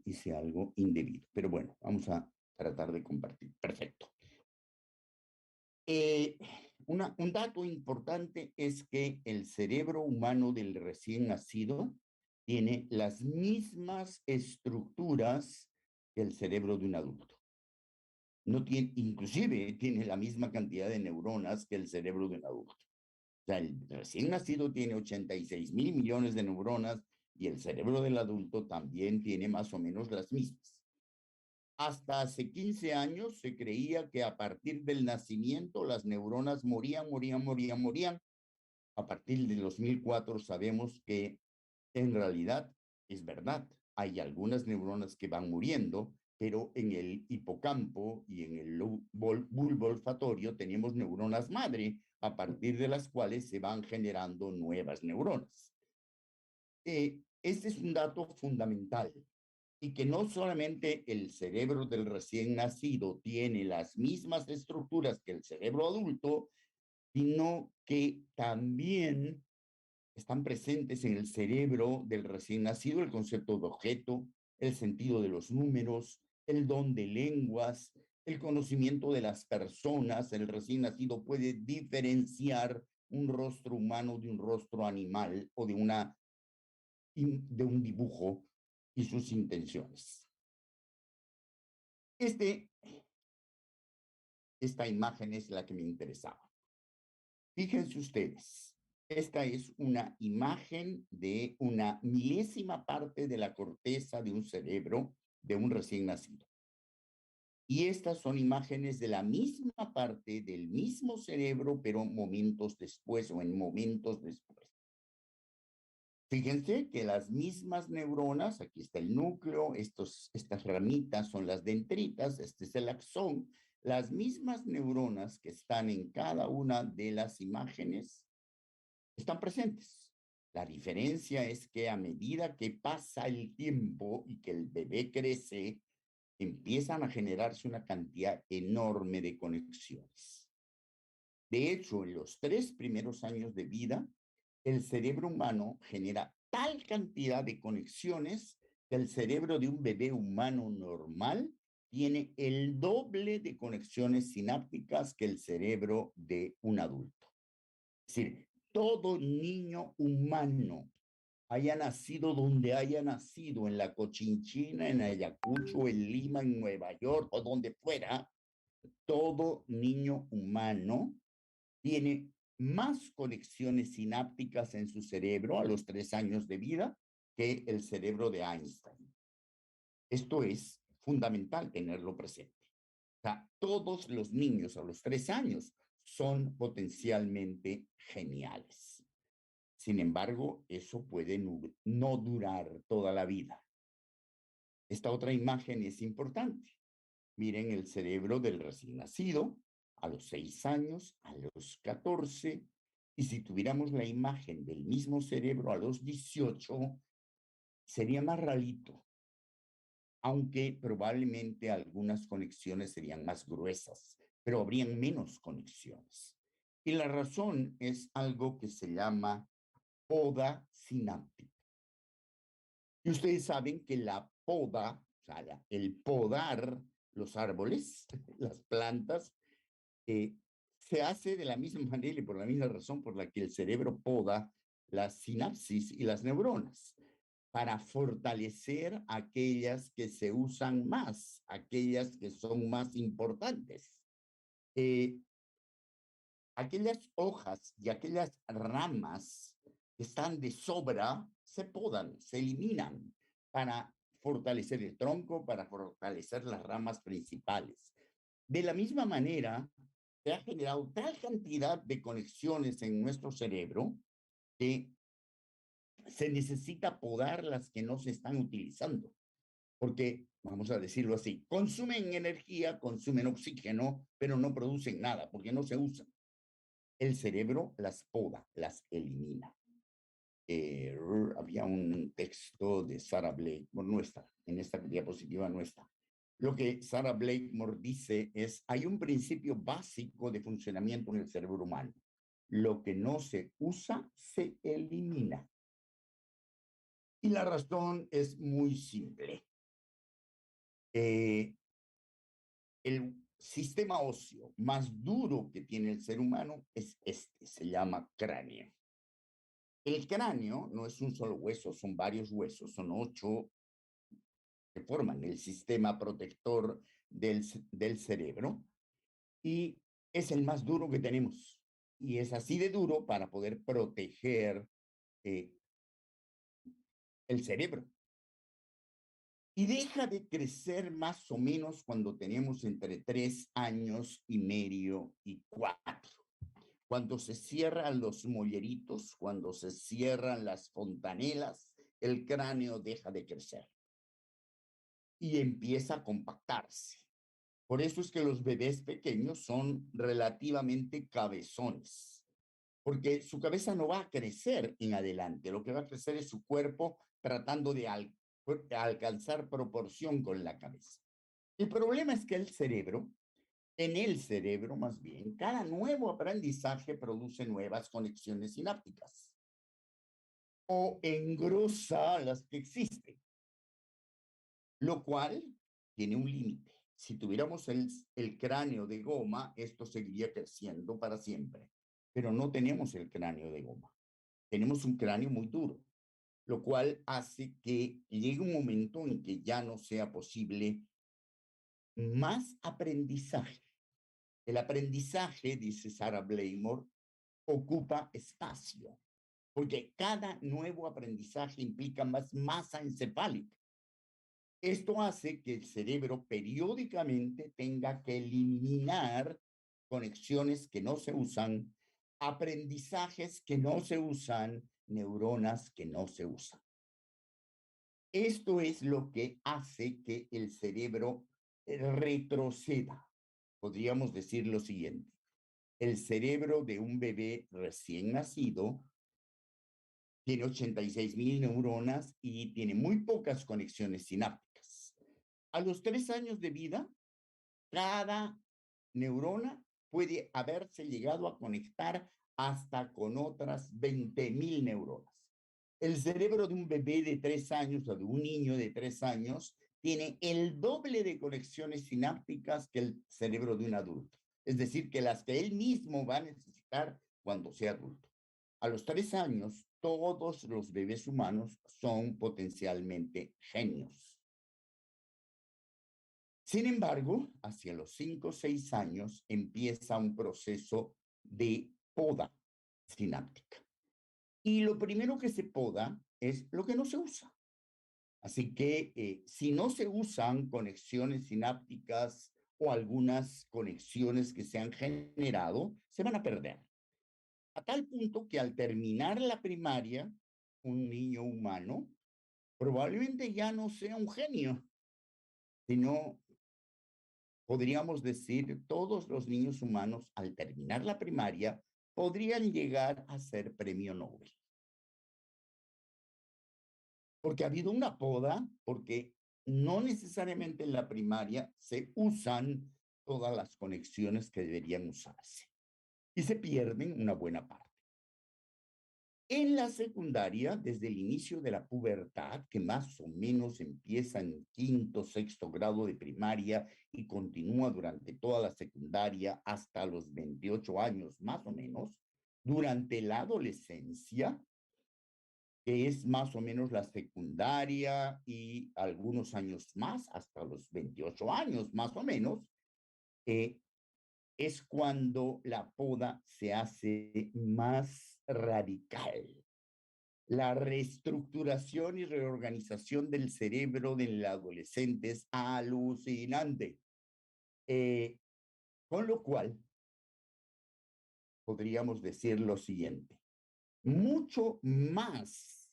Hice algo indebido, pero bueno, vamos a tratar de compartir. Perfecto. Un dato importante es que el cerebro humano del recién nacido tiene las mismas estructuras que el cerebro de un adulto. No tiene, inclusive tiene la misma cantidad de neuronas que el cerebro de un adulto. O sea, el recién nacido tiene 86,000 millones de neuronas y el cerebro del adulto también tiene más o menos las mismas. Hasta hace 15 años se creía que a partir del nacimiento las neuronas morían. A partir del 2004 sabemos que en realidad es verdad. Hay algunas neuronas que van muriendo, pero en el hipocampo y en el bulbo olfatorio tenemos neuronas madre, a partir de las cuales se van generando nuevas neuronas. Este es un dato fundamental. Y que no solamente el cerebro del recién nacido tiene las mismas estructuras que el cerebro adulto, sino que también están presentes en el cerebro del recién nacido el concepto de objeto, el sentido de los números, el don de lenguas, el conocimiento de las personas. El recién nacido puede diferenciar un rostro humano de un rostro animal o de un dibujo y sus intenciones. Esta imagen es la que me interesaba. Fíjense ustedes, esta es una imagen de una milésima parte de la corteza de un cerebro de un recién nacido. Y estas son imágenes de la misma parte del mismo cerebro, pero momentos después o en momentos después. Fíjense que las mismas neuronas, aquí está el núcleo, estas ramitas son las dendritas, este es el axón, las mismas neuronas que están en cada una de las imágenes están presentes. La diferencia es que a medida que pasa el tiempo y que el bebé crece, empiezan a generarse una cantidad enorme de conexiones. De hecho, en los 3 primeros años de vida, el cerebro humano genera tal cantidad de conexiones que el cerebro de un bebé humano normal tiene el doble de conexiones sinápticas que el cerebro de un adulto. Es decir, todo niño humano, haya nacido donde haya nacido, en la Cochinchina, en Ayacucho, en Lima, en Nueva York o donde fuera, todo niño humano tiene más conexiones sinápticas en su cerebro a los 3 años de vida que el cerebro de Einstein. Esto es fundamental tenerlo presente. O sea, todos los niños a los 3 años son potencialmente geniales. Sin embargo, eso puede no durar toda la vida. Esta otra imagen es importante. Miren el cerebro del recién nacido a los 6 años, a los 14, y si tuviéramos la imagen del mismo cerebro a los 18, sería más rarito, aunque probablemente algunas conexiones serían más gruesas, pero habrían menos conexiones. Y la razón es algo que se llama poda sináptica. Y ustedes saben que la poda, o sea, el podar los árboles, las plantas, se hace de la misma manera y por la misma razón por la que el cerebro poda las sinapsis y las neuronas, para fortalecer aquellas que se usan más, aquellas que son más importantes. Aquellas hojas y aquellas ramas que están de sobra se podan, se eliminan para fortalecer el tronco, para fortalecer las ramas principales. De la misma manera, se ha generado tal cantidad de conexiones en nuestro cerebro que se necesita podar las que no se están utilizando. Porque, vamos a decirlo así, consumen energía, consumen oxígeno, pero no producen nada porque no se usan. El cerebro las poda, las elimina. Había un texto de Sarah Blakemore, no está, en esta diapositiva no está. Lo que Sarah Blakemore dice es, hay un principio básico de funcionamiento en el cerebro humano. Lo que no se usa, se elimina. Y la razón es muy simple. El sistema óseo más duro que tiene el ser humano es este, se llama cráneo. El cráneo no es un solo hueso, son varios huesos, son 8 que forman el sistema protector del cerebro y es el más duro que tenemos. Y es así de duro para poder proteger el cerebro. Y deja de crecer más o menos cuando tenemos entre 3 años y medio y 4. Cuando se cierran los molleritos, cuando se cierran las fontanelas, el cráneo deja de crecer y empieza a compactarse. Por eso es que los bebés pequeños son relativamente cabezones, porque su cabeza no va a crecer en adelante, lo que va a crecer es su cuerpo tratando de alcanzar proporción con la cabeza. El problema es que en el cerebro más bien, cada nuevo aprendizaje produce nuevas conexiones sinápticas o engrosa las que existen, lo cual tiene un límite. Si tuviéramos el cráneo de goma, esto seguiría creciendo para siempre, pero no tenemos el cráneo de goma. Tenemos un cráneo muy duro, lo cual hace que llegue un momento en que ya no sea posible más aprendizaje. El aprendizaje, dice Sarah Blakemore, ocupa espacio, porque cada nuevo aprendizaje implica más masa encefálica. Esto hace que el cerebro periódicamente tenga que eliminar conexiones que no se usan, aprendizajes que no se usan, neuronas que no se usan. Esto es lo que hace que el cerebro retroceda. Podríamos decir lo siguiente. El cerebro de un bebé recién nacido tiene 86,000 neuronas y tiene muy pocas conexiones sinápticas. A los 3 años de vida, cada neurona puede haberse llegado a conectar hasta con otras 20.000 neuronas. El cerebro de un bebé de 3 años o de un niño de 3 años tiene el doble de conexiones sinápticas que el cerebro de un adulto. Es decir, que las que él mismo va a necesitar cuando sea adulto. A los 3 años, todos los bebés humanos son potencialmente genios. Sin embargo, hacia los 5 o 6 años empieza un proceso de poda sináptica. Y lo primero que se poda es lo que no se usa. Así que si no se usan conexiones sinápticas o algunas conexiones que se han generado, se van a perder. A tal punto que al terminar la primaria, un niño humano probablemente ya no sea un genio, sino podríamos decir, todos los niños humanos al terminar la primaria podrían llegar a ser premio Nobel. Porque ha habido una poda, porque no necesariamente en la primaria se usan todas las conexiones que deberían usarse y se pierden una buena parte. En la secundaria, desde el inicio de la pubertad, que más o menos empieza en quinto, sexto grado de primaria y continúa durante toda la secundaria hasta los 28 años más o menos, durante la adolescencia, que es más o menos la secundaria y algunos años más, hasta los 28 años más o menos, es cuando la poda se hace más radical. La reestructuración y reorganización del cerebro del adolescente es alucinante. Con lo cual, podríamos decir lo siguiente, mucho más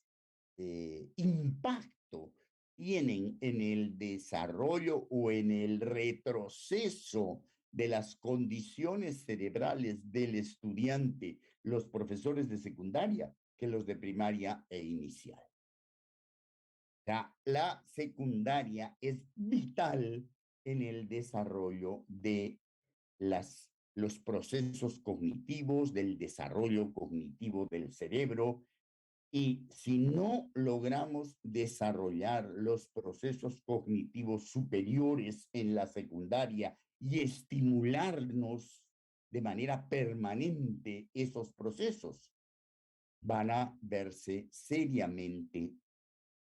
impacto tienen en el desarrollo o en el retroceso de las condiciones cerebrales del estudiante, los profesores de secundaria, que los de primaria e inicial. O sea, la secundaria es vital en el desarrollo de los procesos cognitivos, del desarrollo cognitivo del cerebro. Y si no logramos desarrollar los procesos cognitivos superiores en la secundaria y estimularnos de manera permanente esos procesos, van a verse seriamente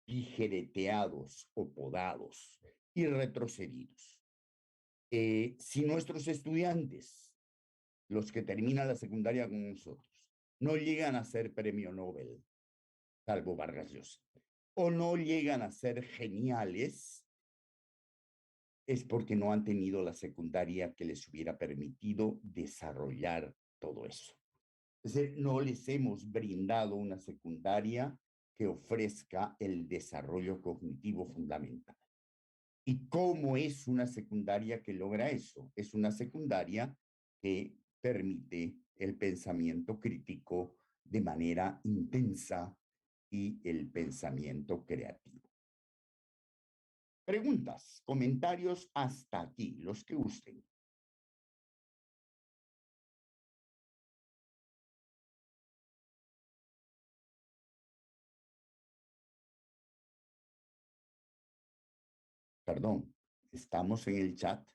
tijereteados o podados y retrocedidos. Si nuestros estudiantes, los que terminan la secundaria con nosotros, no llegan a ser premio Nobel, salvo Vargas Llosa, o no llegan a ser geniales, es porque no han tenido la secundaria que les hubiera permitido desarrollar todo eso. Es decir, no les hemos brindado una secundaria que ofrezca el desarrollo cognitivo fundamental. ¿Y cómo es una secundaria que logra eso? Es una secundaria que permite el pensamiento crítico de manera intensa y el pensamiento creativo. Preguntas, comentarios hasta aquí, los que gusten. Perdón, estamos en el chat.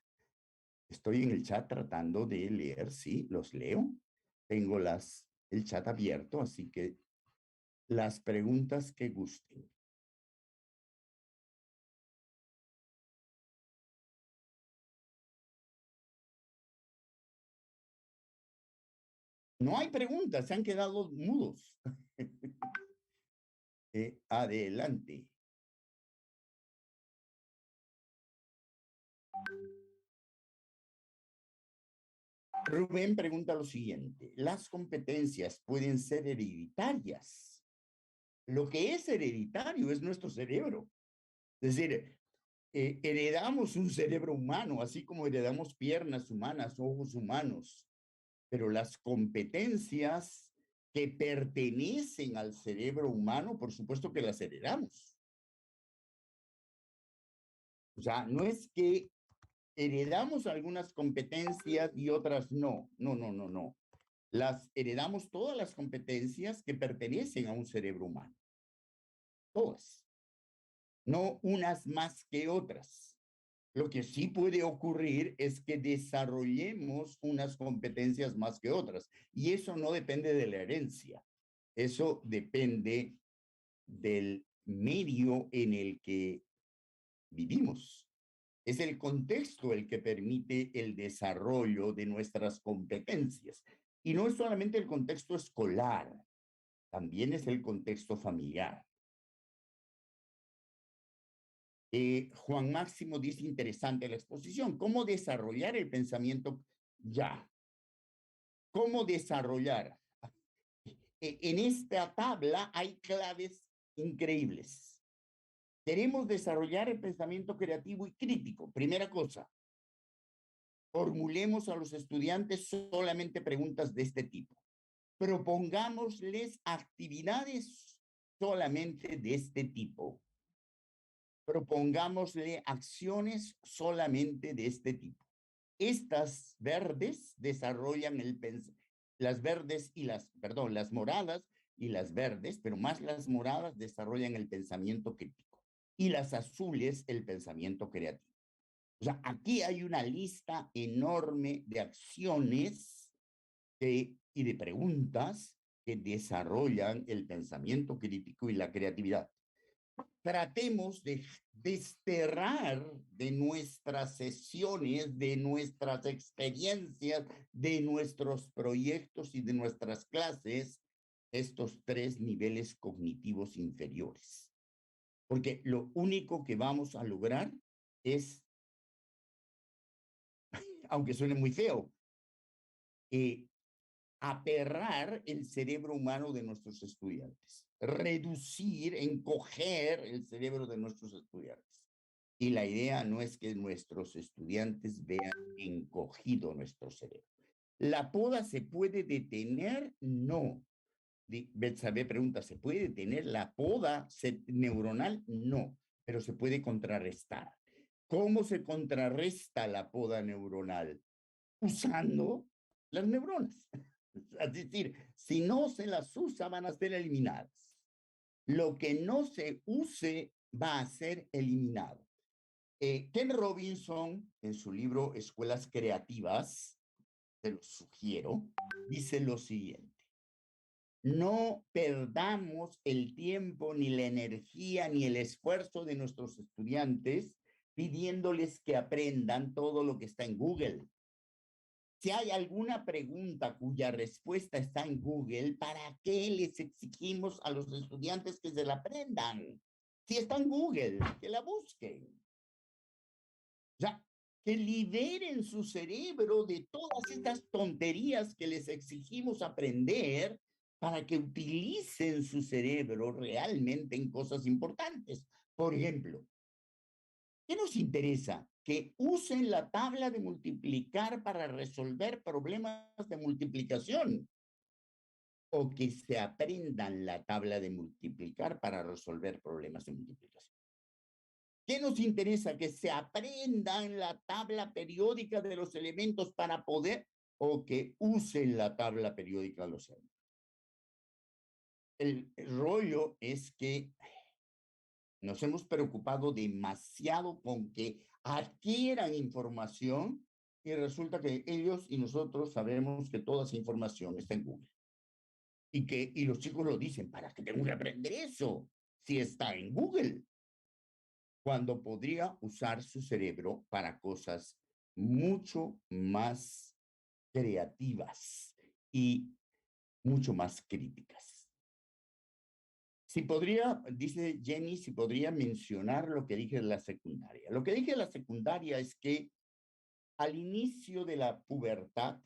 Estoy en el chat tratando de leer, sí, los leo. Tengo el chat abierto, así que las preguntas que gusten. No hay preguntas, se han quedado mudos. Adelante. Rubén pregunta lo siguiente, ¿las competencias pueden ser hereditarias? Lo que es hereditario es nuestro cerebro. Es decir, heredamos un cerebro humano, así como heredamos piernas humanas, ojos humanos, pero las competencias que pertenecen al cerebro humano, por supuesto que las heredamos. O sea, no es que heredamos algunas competencias y otras no. No, no, no, no. Las heredamos todas las competencias que pertenecen a un cerebro humano. Todas. No unas más que otras. Lo que sí puede ocurrir es que desarrollemos unas competencias más que otras. Y eso no depende de la herencia. Eso depende del medio en el que vivimos. Es el contexto el que permite el desarrollo de nuestras competencias. Y no es solamente el contexto escolar, también es el contexto familiar. Juan Máximo dice interesante la exposición. ¿Cómo desarrollar el pensamiento? Ya. ¿Cómo desarrollar? En esta tabla hay claves increíbles. Queremos desarrollar el pensamiento creativo y crítico. Primera cosa, formulemos a los estudiantes solamente preguntas de este tipo. Propongámosles actividades solamente de este tipo. Propongámosle acciones solamente de este tipo. Estas verdes desarrollan las verdes y las moradas y las verdes, pero más las moradas desarrollan el pensamiento crítico y las azules el pensamiento creativo. O sea, aquí hay una lista enorme de acciones y de preguntas que desarrollan el pensamiento crítico y la creatividad. Tratemos de desterrar de nuestras sesiones, de nuestras experiencias, de nuestros proyectos y de nuestras clases, estos 3 niveles cognitivos inferiores. Porque lo único que vamos a lograr es, aunque suene muy feo, aperrar el cerebro humano de nuestros estudiantes, reducir, encoger el cerebro de nuestros estudiantes. Y la idea no es que nuestros estudiantes vean encogido nuestro cerebro. ¿La poda se puede detener? No. Betsabe pregunta, ¿se puede detener la poda neuronal? No, pero se puede contrarrestar. ¿Cómo se contrarresta la poda neuronal? Usando las neuronas. Es decir, si no se las usa, van a ser eliminadas. Lo que no se use va a ser eliminado. Ken Robinson, en su libro Escuelas Creativas, te lo sugiero, dice lo siguiente. No perdamos el tiempo, ni la energía, ni el esfuerzo de nuestros estudiantes pidiéndoles que aprendan todo lo que está en Google. Si hay alguna pregunta cuya respuesta está en Google, ¿para qué les exigimos a los estudiantes que se la aprendan? Si está en Google, que la busquen. O sea, que liberen su cerebro de todas estas tonterías que les exigimos aprender para que utilicen su cerebro realmente en cosas importantes. Por ejemplo, ¿qué nos interesa? Que usen la tabla de multiplicar para resolver problemas de multiplicación o que se aprendan la tabla de multiplicar para resolver problemas de multiplicación. ¿Qué nos interesa? Que se aprendan la tabla periódica de los elementos para poder o que usen la tabla periódica de los elementos. El rollo es que nos hemos preocupado demasiado con que adquieran información y resulta que ellos y nosotros sabemos que toda esa información está en Google. Y los chicos lo dicen, ¿para qué tengo que aprender eso? Si está en Google. Cuando podría usar su cerebro para cosas mucho más creativas y mucho más críticas. Si podría, dice Jenny, si podría mencionar lo que dije de la secundaria. Lo que dije de la secundaria es que al inicio de la pubertad,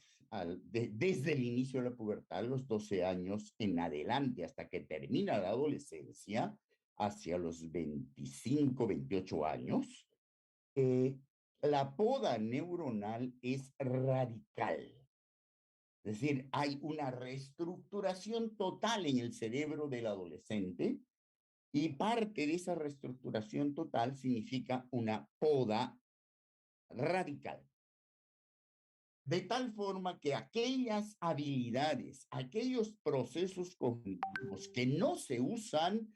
desde el inicio de la pubertad, los 12 años en adelante, hasta que termina la adolescencia, hacia los 25, 28 años, la poda neuronal es radical. Es decir, hay una reestructuración total en el cerebro del adolescente Y parte de esa reestructuración total significa una poda radical. De tal forma que aquellas habilidades, aquellos procesos cognitivos que no se usan,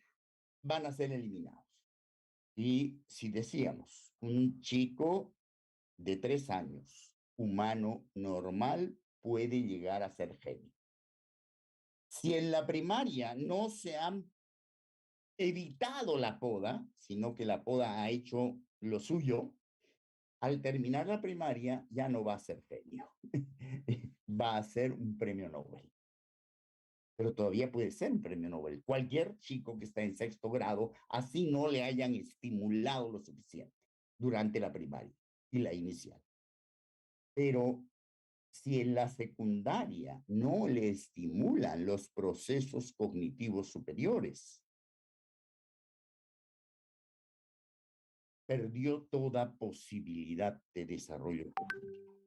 van a ser eliminados. Y si decíamos, un chico de 3 años, humano normal, puede llegar a ser genio. Si en la primaria no se han evitado la poda, sino que la poda ha hecho lo suyo, al terminar la primaria ya no va a ser genio, va a ser un premio Nobel. Pero todavía puede ser un premio Nobel. Cualquier chico que está en 6º grado, así no le hayan estimulado lo suficiente durante la primaria y la inicial. Pero si en la secundaria no le estimulan los procesos cognitivos superiores, perdió toda posibilidad de desarrollo cognitivo.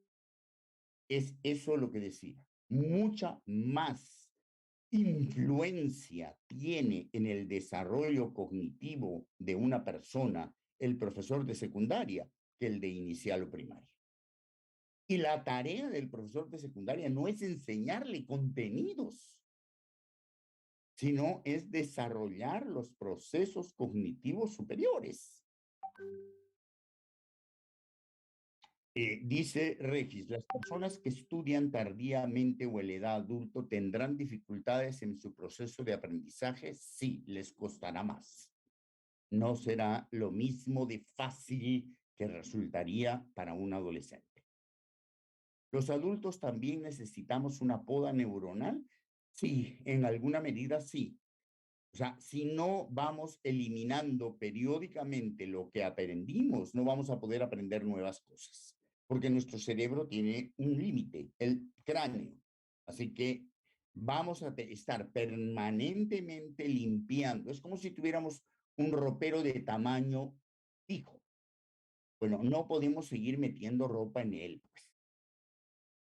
Es eso lo que decía. Mucha más influencia tiene en el desarrollo cognitivo de una persona el profesor de secundaria que el de inicial o primaria. Y la tarea del profesor de secundaria no es enseñarle contenidos, sino es desarrollar los procesos cognitivos superiores. Dice Regis, las personas que estudian tardíamente o en la edad adulta tendrán dificultades en su proceso de aprendizaje. Sí, les costará más. No será lo mismo de fácil que resultaría para un adolescente. ¿Los adultos también necesitamos una poda neuronal? Sí, en alguna medida sí. O sea, si no vamos eliminando periódicamente lo que aprendimos, no vamos a poder aprender nuevas cosas, porque nuestro cerebro tiene un límite, el cráneo. Así que vamos a estar permanentemente limpiando. Es como si tuviéramos un ropero de tamaño fijo. Bueno, no podemos seguir metiendo ropa en él, pues.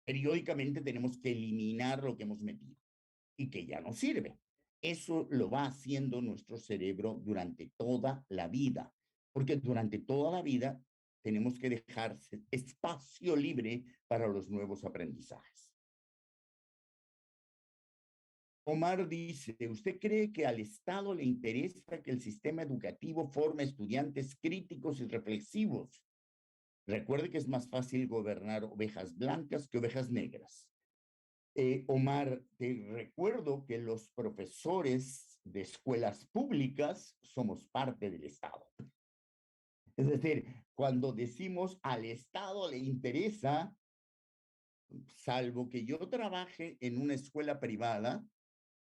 Periódicamente tenemos que eliminar lo que hemos metido y que ya no sirve. Eso lo va haciendo nuestro cerebro durante toda la vida, porque durante toda la vida tenemos que dejar espacio libre para los nuevos aprendizajes. Omar dice, ¿usted cree que al Estado le interesa que el sistema educativo forme estudiantes críticos y reflexivos? Recuerde que es más fácil gobernar ovejas blancas que ovejas negras. Omar, te recuerdo que los profesores de escuelas públicas somos parte del Estado. Es decir, cuando decimos al Estado le interesa, salvo que yo trabaje en una escuela privada,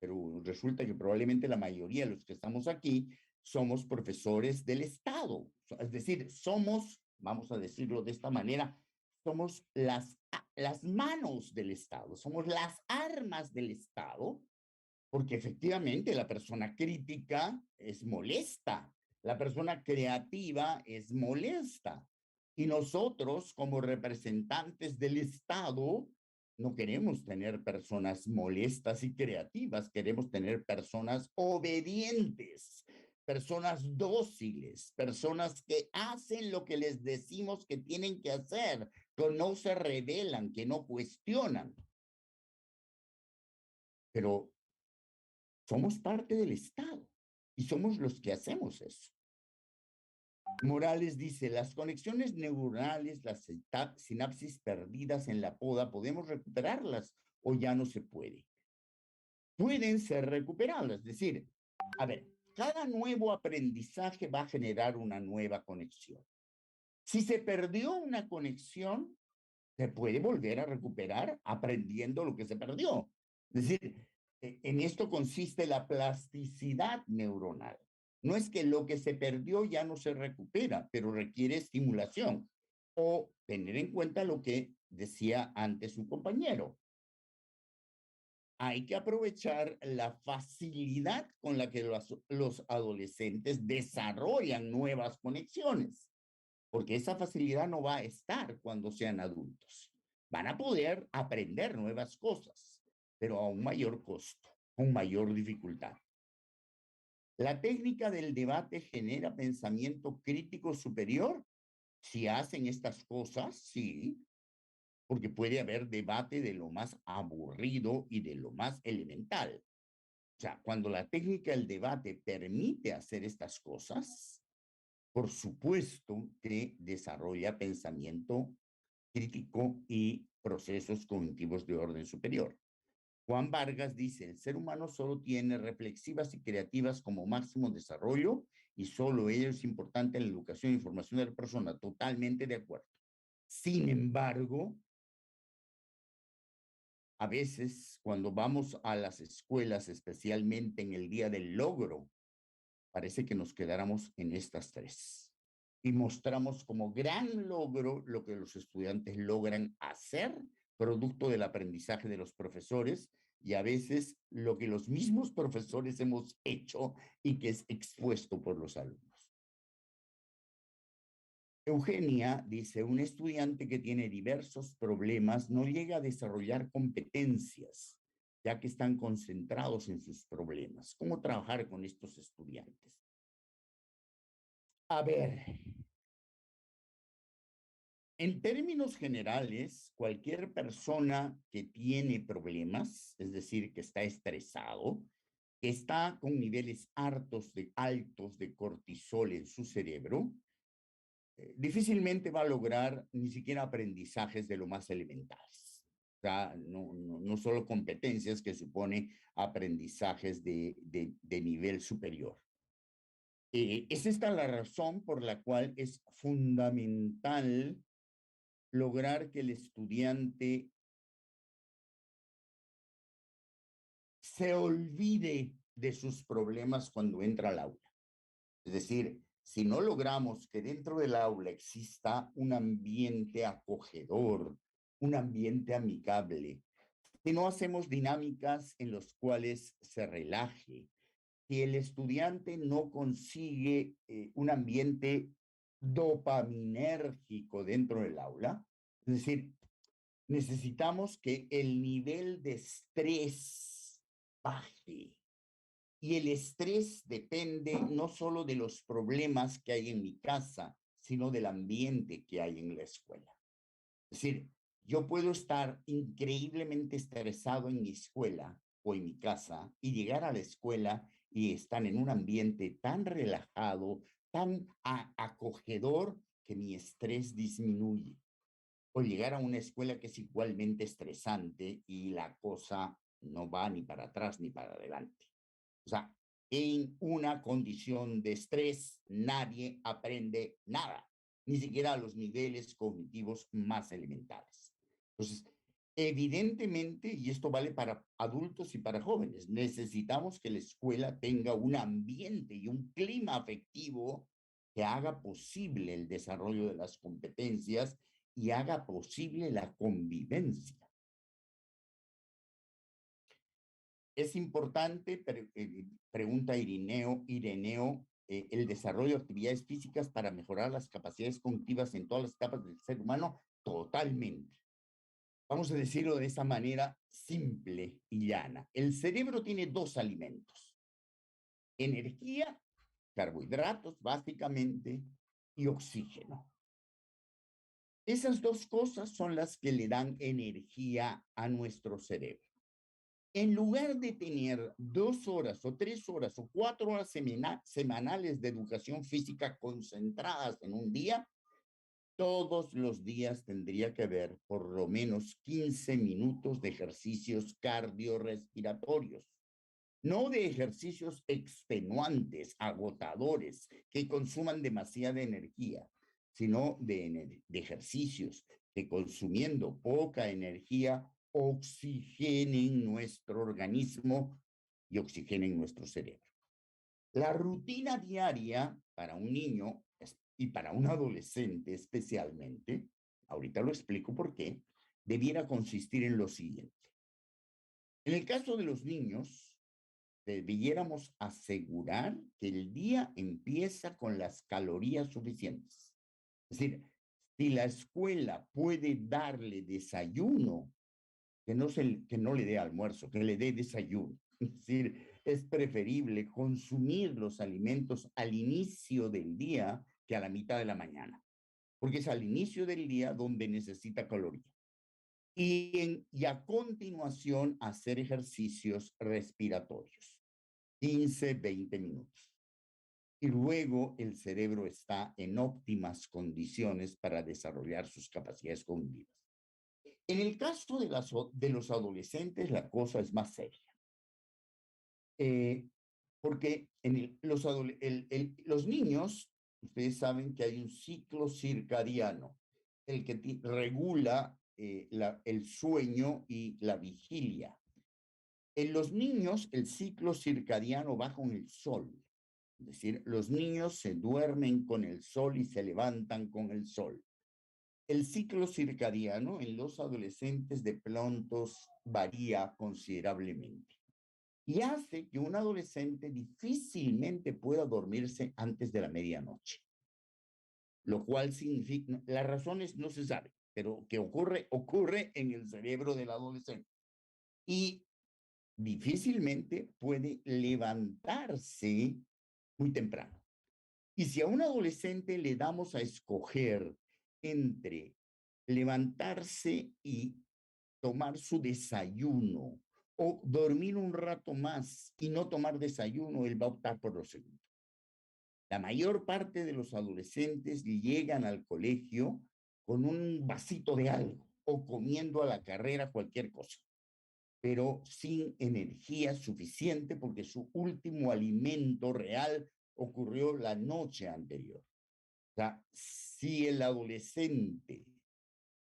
pero resulta que probablemente la mayoría de los que estamos aquí somos profesores del Estado. Es decir, somos, vamos a decirlo de esta manera, somos las manos del Estado, somos las armas del Estado, porque efectivamente la persona crítica es molesta, la persona creativa es molesta. Y nosotros, como representantes del Estado, no queremos tener personas molestas y creativas, queremos tener personas obedientes, personas dóciles, personas que hacen lo que les decimos que tienen que hacer, que no se rebelan, que no cuestionan. Pero somos parte del Estado y somos los que hacemos eso. Morales dice, las conexiones neuronales, las sinapsis perdidas en la poda, ¿podemos recuperarlas o ya no se puede? Pueden ser recuperadas, es decir, a ver, cada nuevo aprendizaje va a generar una nueva conexión. Si se perdió una conexión, se puede volver a recuperar aprendiendo lo que se perdió. Es decir, en esto consiste la plasticidad neuronal. No es que lo que se perdió ya no se recupera, pero requiere estimulación o tener en cuenta lo que decía antes un compañero. Hay que aprovechar la facilidad con la que los adolescentes desarrollan nuevas conexiones, porque esa facilidad no va a estar cuando sean adultos. Van a poder aprender nuevas cosas, pero a un mayor costo, con mayor dificultad. ¿La técnica del debate genera pensamiento crítico superior? Si hacen estas cosas, sí, porque puede haber debate de lo más aburrido y de lo más elemental. O sea, cuando la técnica del debate permite hacer estas cosas, por supuesto que desarrolla pensamiento crítico y procesos cognitivos de orden superior. Juan Vargas dice, el ser humano solo tiene reflexivas y creativas como máximo desarrollo y solo ello es importante en la educación y formación de la persona. Totalmente de acuerdo. Sin embargo, a veces cuando vamos a las escuelas, especialmente en el día del logro, parece que nos quedáramos en estas tres y mostramos como gran logro lo que los estudiantes logran hacer, producto del aprendizaje de los profesores y a veces lo que los mismos profesores hemos hecho y que es expuesto por los alumnos. Eugenia dice, un estudiante que tiene diversos problemas no llega a desarrollar competencias, ya que están concentrados en sus problemas. ¿Cómo trabajar con estos estudiantes? A ver, en términos generales, cualquier persona que tiene problemas, es decir, que está estresado, que está con niveles altos de cortisol en su cerebro, difícilmente va a lograr ni siquiera aprendizajes de lo más elementales. O sea, no solo competencias que supone aprendizajes de nivel superior. Es esta la razón por la cual es fundamental lograr que el estudiante se olvide de sus problemas cuando entra al aula. Es decir, si no logramos que dentro del aula exista un ambiente acogedor, un ambiente amigable, si no hacemos dinámicas en las cuales se relaje, si el estudiante no consigue un ambiente dopaminérgico dentro del aula, es decir, necesitamos que el nivel de estrés baje. Y el estrés depende no solo de los problemas que hay en mi casa, sino del ambiente que hay en la escuela. Es decir, yo puedo estar increíblemente estresado en mi escuela o en mi casa y llegar a la escuela y estar en un ambiente tan relajado, tan acogedor que mi estrés disminuye. O llegar a una escuela que es igualmente estresante y la cosa no va ni para atrás ni para adelante. O sea, en una condición de estrés nadie aprende nada, ni siquiera a los niveles cognitivos más elementales. Entonces, evidentemente, y esto vale para adultos y para jóvenes, necesitamos que la escuela tenga un ambiente y un clima afectivo que haga posible el desarrollo de las competencias y haga posible la convivencia. Es importante, pregunta Ireneo, el desarrollo de actividades físicas para mejorar las capacidades cognitivas en todas las etapas del ser humano, totalmente. Vamos a decirlo de esa manera simple y llana. El cerebro tiene dos alimentos: energía, carbohidratos básicamente, y oxígeno. Esas dos cosas son las que le dan energía a nuestro cerebro. En lugar de tener 2 horas o 3 horas o 4 horas semanales de educación física concentradas en un día, todos los días tendría que haber por lo menos 15 minutos de ejercicios cardiorrespiratorios, no de ejercicios extenuantes, agotadores, que consuman demasiada energía, sino de ejercicios que consumiendo poca energía oxigenen nuestro organismo y oxigenen nuestro cerebro. La rutina diaria para un niño y para un adolescente especialmente, ahorita lo explico por qué, debiera consistir en lo siguiente. En el caso de los niños, debiéramos asegurar que el día empieza con las calorías suficientes. Es decir, si la escuela puede darle desayuno, que no le dé almuerzo, que le dé desayuno. Es decir, es preferible consumir los alimentos al inicio del día que a la mitad de la mañana, porque es al inicio del día donde necesita calorías. Y a continuación hacer ejercicios respiratorios, 15, 20 minutos. Y luego el cerebro está en óptimas condiciones para desarrollar sus capacidades cognitivas. En el caso de los adolescentes, la cosa es más seria. Porque los niños, ustedes saben que hay un ciclo circadiano, el que regula el sueño y la vigilia. En los niños, el ciclo circadiano va con el sol. Es decir, los niños se duermen con el sol y se levantan con el sol. El ciclo circadiano en los adolescentes de pronto varía considerablemente y hace que un adolescente difícilmente pueda dormirse antes de la medianoche, lo cual significa, las razones no se saben, pero que ocurre en el cerebro del adolescente. Y difícilmente puede levantarse muy temprano. Y si a un adolescente le damos a escoger entre levantarse y tomar su desayuno o dormir un rato más y no tomar desayuno, él va a optar por lo segundo. La mayor parte de los adolescentes llegan al colegio con un vasito de algo o comiendo a la carrera cualquier cosa, pero sin energía suficiente porque su último alimento real ocurrió la noche anterior. O sea, si el adolescente,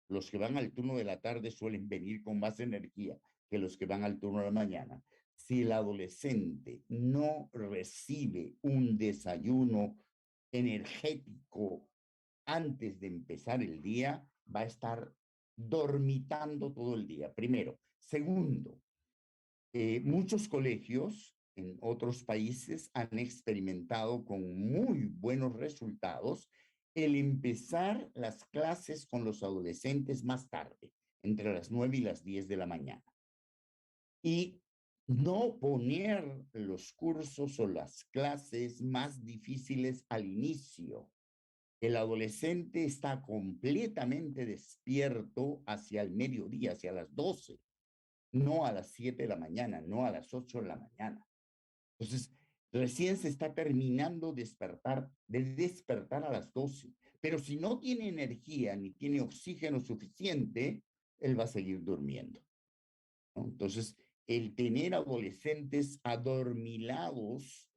los que van al turno de la tarde suelen venir con más energía que los que van al turno de la mañana. Si el adolescente no recibe un desayuno energético antes de empezar el día, va a estar dormitando todo el día, primero. Segundo, muchos colegios en otros países han experimentado con muy buenos resultados el empezar las clases con los adolescentes más tarde, entre las 9 y las 10 de la mañana. Y no poner los cursos o las clases más difíciles al inicio. El adolescente está completamente despierto hacia el mediodía, hacia las 12, no a las 7 de la mañana, no a las 8 de la mañana. Entonces, recién se está terminando de despertar a las 12. Pero si no tiene energía ni tiene oxígeno suficiente, él va a seguir durmiendo, ¿no? Entonces, el tener adolescentes adormilados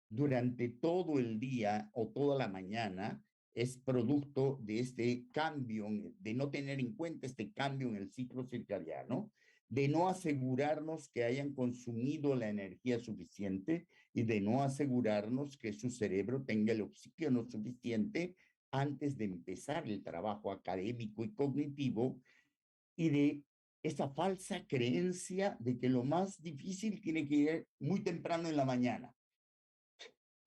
durante todo el día o toda la mañana es producto de este cambio, de no tener en cuenta este cambio en el ciclo circadiano, de no asegurarnos que hayan consumido la energía suficiente y de no asegurarnos que su cerebro tenga el oxígeno suficiente antes de empezar el trabajo académico y cognitivo, y de esa falsa creencia de que lo más difícil tiene que ir muy temprano en la mañana.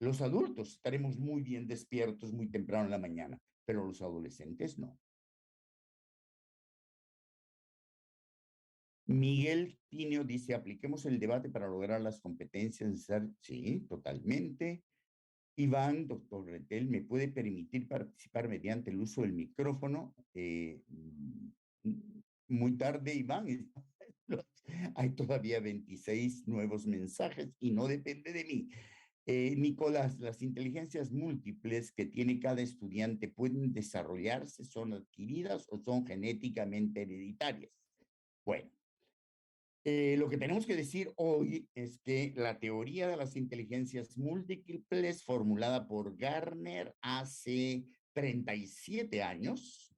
Los adultos estaremos muy bien despiertos muy temprano en la mañana, pero los adolescentes no. Miguel Tinio dice, apliquemos el debate para lograr las competencias necesarias. Sí, totalmente. Iván, doctor Retel, ¿me puede permitir participar mediante el uso del micrófono? Muy tarde, Iván. Hay todavía 26 nuevos mensajes y no depende de mí. Nicolás, las inteligencias múltiples que tiene cada estudiante pueden desarrollarse, son adquiridas o son genéticamente hereditarias. Bueno, lo que tenemos que decir hoy es que la teoría de las inteligencias múltiples formulada por Garner hace 37 años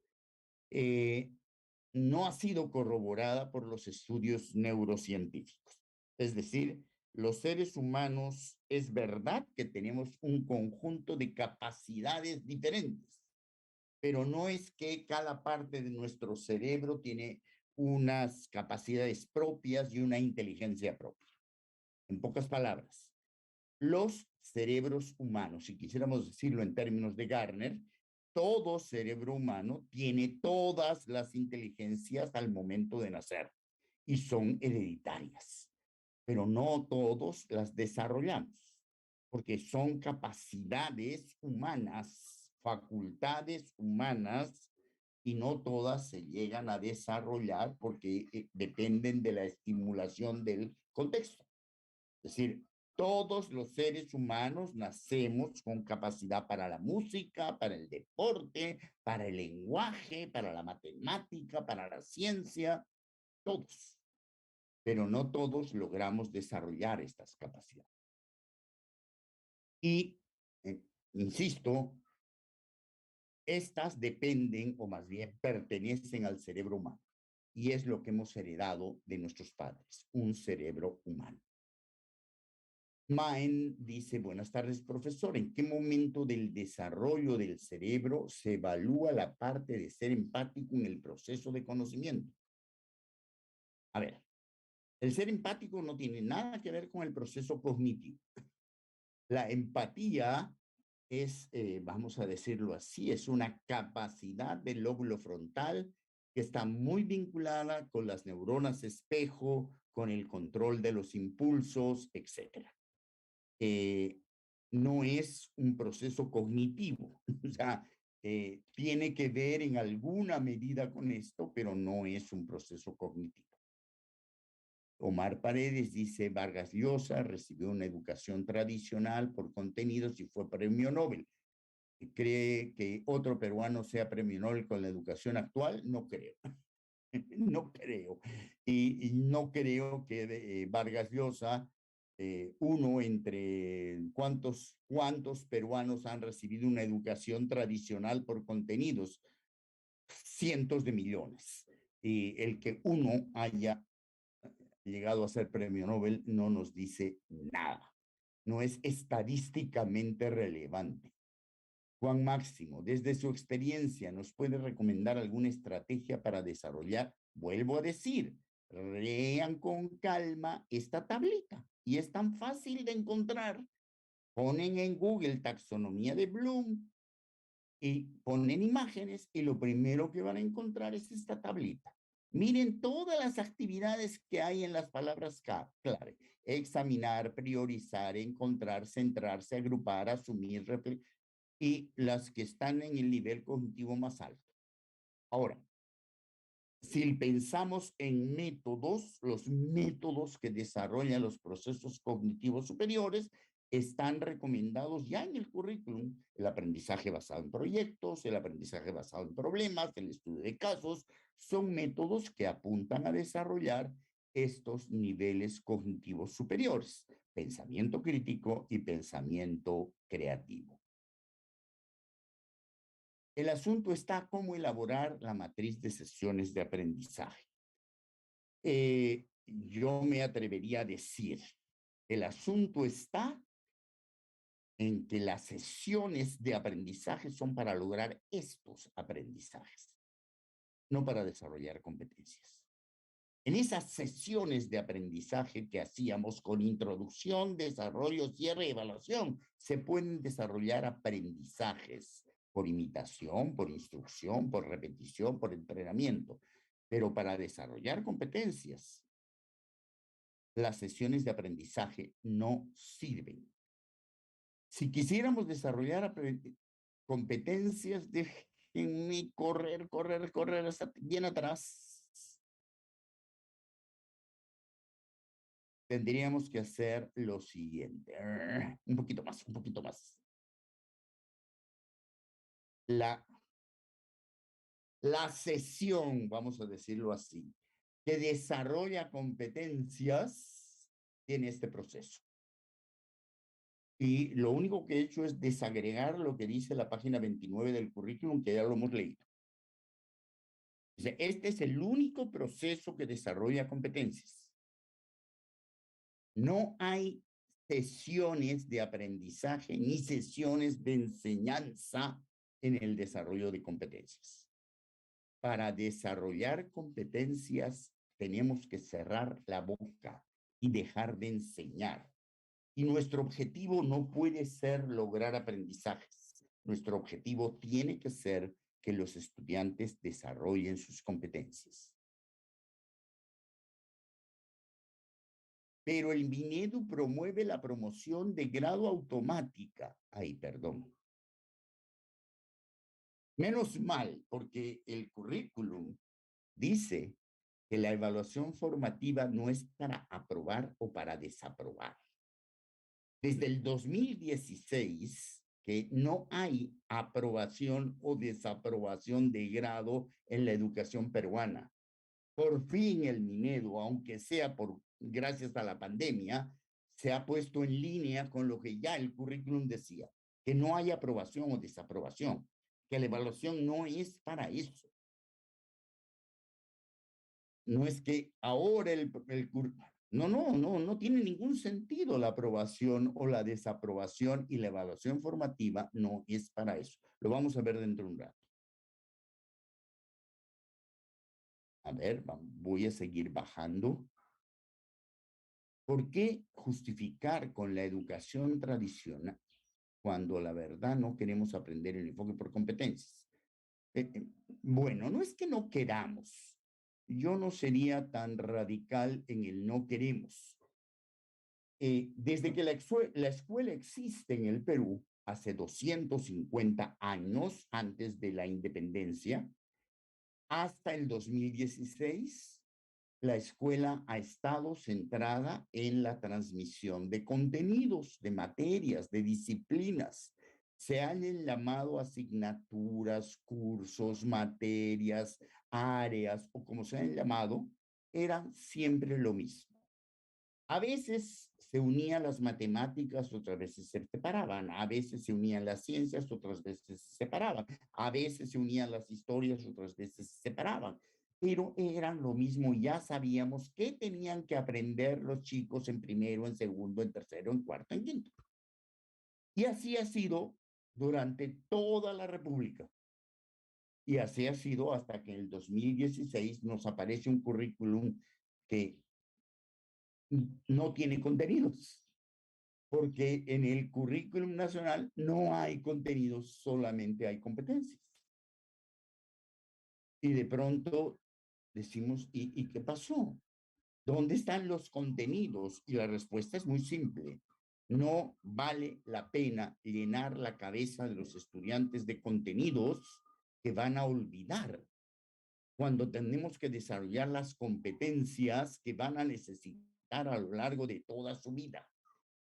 no ha sido corroborada por los estudios neurocientíficos. Es decir, los seres humanos es verdad que tenemos un conjunto de capacidades diferentes, pero no es que cada parte de nuestro cerebro tiene unas capacidades propias y una inteligencia propia. En pocas palabras, los cerebros humanos, si quisiéramos decirlo en términos de Garner, todo cerebro humano tiene todas las inteligencias al momento de nacer y son hereditarias. pero no todos las desarrollamos, porque son capacidades humanas, facultades humanas, y no todas se llegan a desarrollar porque dependen de la estimulación del contexto. Es decir, todos los seres humanos nacemos con capacidad para la música, para el deporte, para el lenguaje, para la matemática, para la ciencia, todos. Pero no todos logramos desarrollar estas capacidades. Y, insisto, estas dependen, o más bien pertenecen al cerebro humano. Y es lo que hemos heredado de nuestros padres, un cerebro humano. Maen dice, buenas tardes, profesor. ¿En qué momento del desarrollo del cerebro se evalúa la parte de ser empático en el proceso de conocimiento? A ver, el ser empático no tiene nada que ver con el proceso cognitivo. La empatía es, vamos a decirlo así, es una capacidad del lóbulo frontal que está muy vinculada con las neuronas espejo, con el control de los impulsos, etc. No es un proceso cognitivo, o sea, tiene que ver en alguna medida con esto, pero no es un proceso cognitivo. Omar Paredes dice, Vargas Llosa recibió una educación tradicional por contenidos y fue premio Nobel. ¿Cree que otro peruano sea premio Nobel con la educación actual? No creo. No creo. Y no creo que Vargas Llosa, uno entre cuántos peruanos han recibido una educación tradicional por contenidos, cientos de millones. Y el que uno haya llegado a ser premio Nobel no nos dice nada. No es estadísticamente relevante. Juan Máximo, desde su experiencia, ¿nos puede recomendar alguna estrategia para desarrollar? Vuelvo a decir, lean con calma esta tablita y es tan fácil de encontrar. Ponen en Google taxonomía de Bloom y ponen imágenes y lo primero que van a encontrar es esta tablita. Miren todas las actividades que hay en las palabras clave. Examinar, priorizar, encontrar, centrarse, agrupar, asumir, y las que están en el nivel cognitivo más alto. Ahora, si pensamos en métodos, los métodos que desarrollan los procesos cognitivos superiores están recomendados ya en el currículum. El aprendizaje basado en proyectos, el aprendizaje basado en problemas, el estudio de casos, son métodos que apuntan a desarrollar estos niveles cognitivos superiores, pensamiento crítico y pensamiento creativo. El asunto está cómo elaborar la matriz de sesiones de aprendizaje. Yo me atrevería a decir, el asunto está en que las sesiones de aprendizaje son para lograr estos aprendizajes, no para desarrollar competencias. En esas sesiones de aprendizaje que hacíamos con introducción, desarrollo, cierre y evaluación, se pueden desarrollar aprendizajes por imitación, por instrucción, por repetición, por entrenamiento. Pero para desarrollar competencias, las sesiones de aprendizaje no sirven. Si quisiéramos desarrollar competencias, déjenme correr hasta bien atrás. Tendríamos que hacer lo siguiente. Un poquito más, un poquito más. La sesión, vamos a decirlo así, que desarrolla competencias, tiene este proceso. Y lo único que he hecho es desagregar lo que dice la página 29 del currículum, que ya lo hemos leído. Este es el único proceso que desarrolla competencias. No hay sesiones de aprendizaje ni sesiones de enseñanza en el desarrollo de competencias. Para desarrollar competencias tenemos que cerrar la boca y dejar de enseñar. Y nuestro objetivo no puede ser lograr aprendizajes. Nuestro objetivo tiene que ser que los estudiantes desarrollen sus competencias. pero el Minedu promueve la promoción de grado automática. Ay, perdón. Menos mal, porque el currículum dice que la evaluación formativa no es para aprobar o para desaprobar. Desde el 2016, que no hay aprobación o desaprobación de grado en la educación peruana. Por fin el Minedu, aunque sea gracias a la pandemia, se ha puesto en línea con lo que ya el currículum decía, que no hay aprobación o desaprobación, que la evaluación no es para eso. No es que ahora no tiene ningún sentido la aprobación o la desaprobación, y la evaluación formativa no es para eso. Lo vamos a ver dentro de un rato. A ver, voy a seguir bajando. ¿Por qué justificar con la educación tradicional cuando la verdad no queremos aprender el enfoque por competencias? Bueno, no es que no queramos. Yo no sería tan radical en el no queremos. Desde que la escuela existe en el Perú, hace 250 años antes de la independencia, hasta el 2016, la escuela ha estado centrada en la transmisión de contenidos, de materias, de disciplinas. Se han llamado asignaturas, cursos, materias, áreas o como se han llamado, eran siempre lo mismo. A veces se unían las matemáticas, otras veces se separaban. A veces se unían las ciencias, otras veces se separaban. A veces se unían las historias, otras veces se separaban. Pero eran lo mismo, ya sabíamos qué tenían que aprender los chicos en primero, en segundo, en tercero, en cuarto, en quinto. Y así ha sido durante toda la República. Y así ha sido hasta que en el 2016 nos aparece un currículum que no tiene contenidos, porque en el currículum nacional no hay contenidos, solamente hay competencias. Y de pronto decimos, ¿y qué pasó? ¿Dónde están los contenidos? Y la respuesta es muy simple. No vale la pena llenar la cabeza de los estudiantes de contenidos que van a olvidar cuando tenemos que desarrollar las competencias que van a necesitar a lo largo de toda su vida.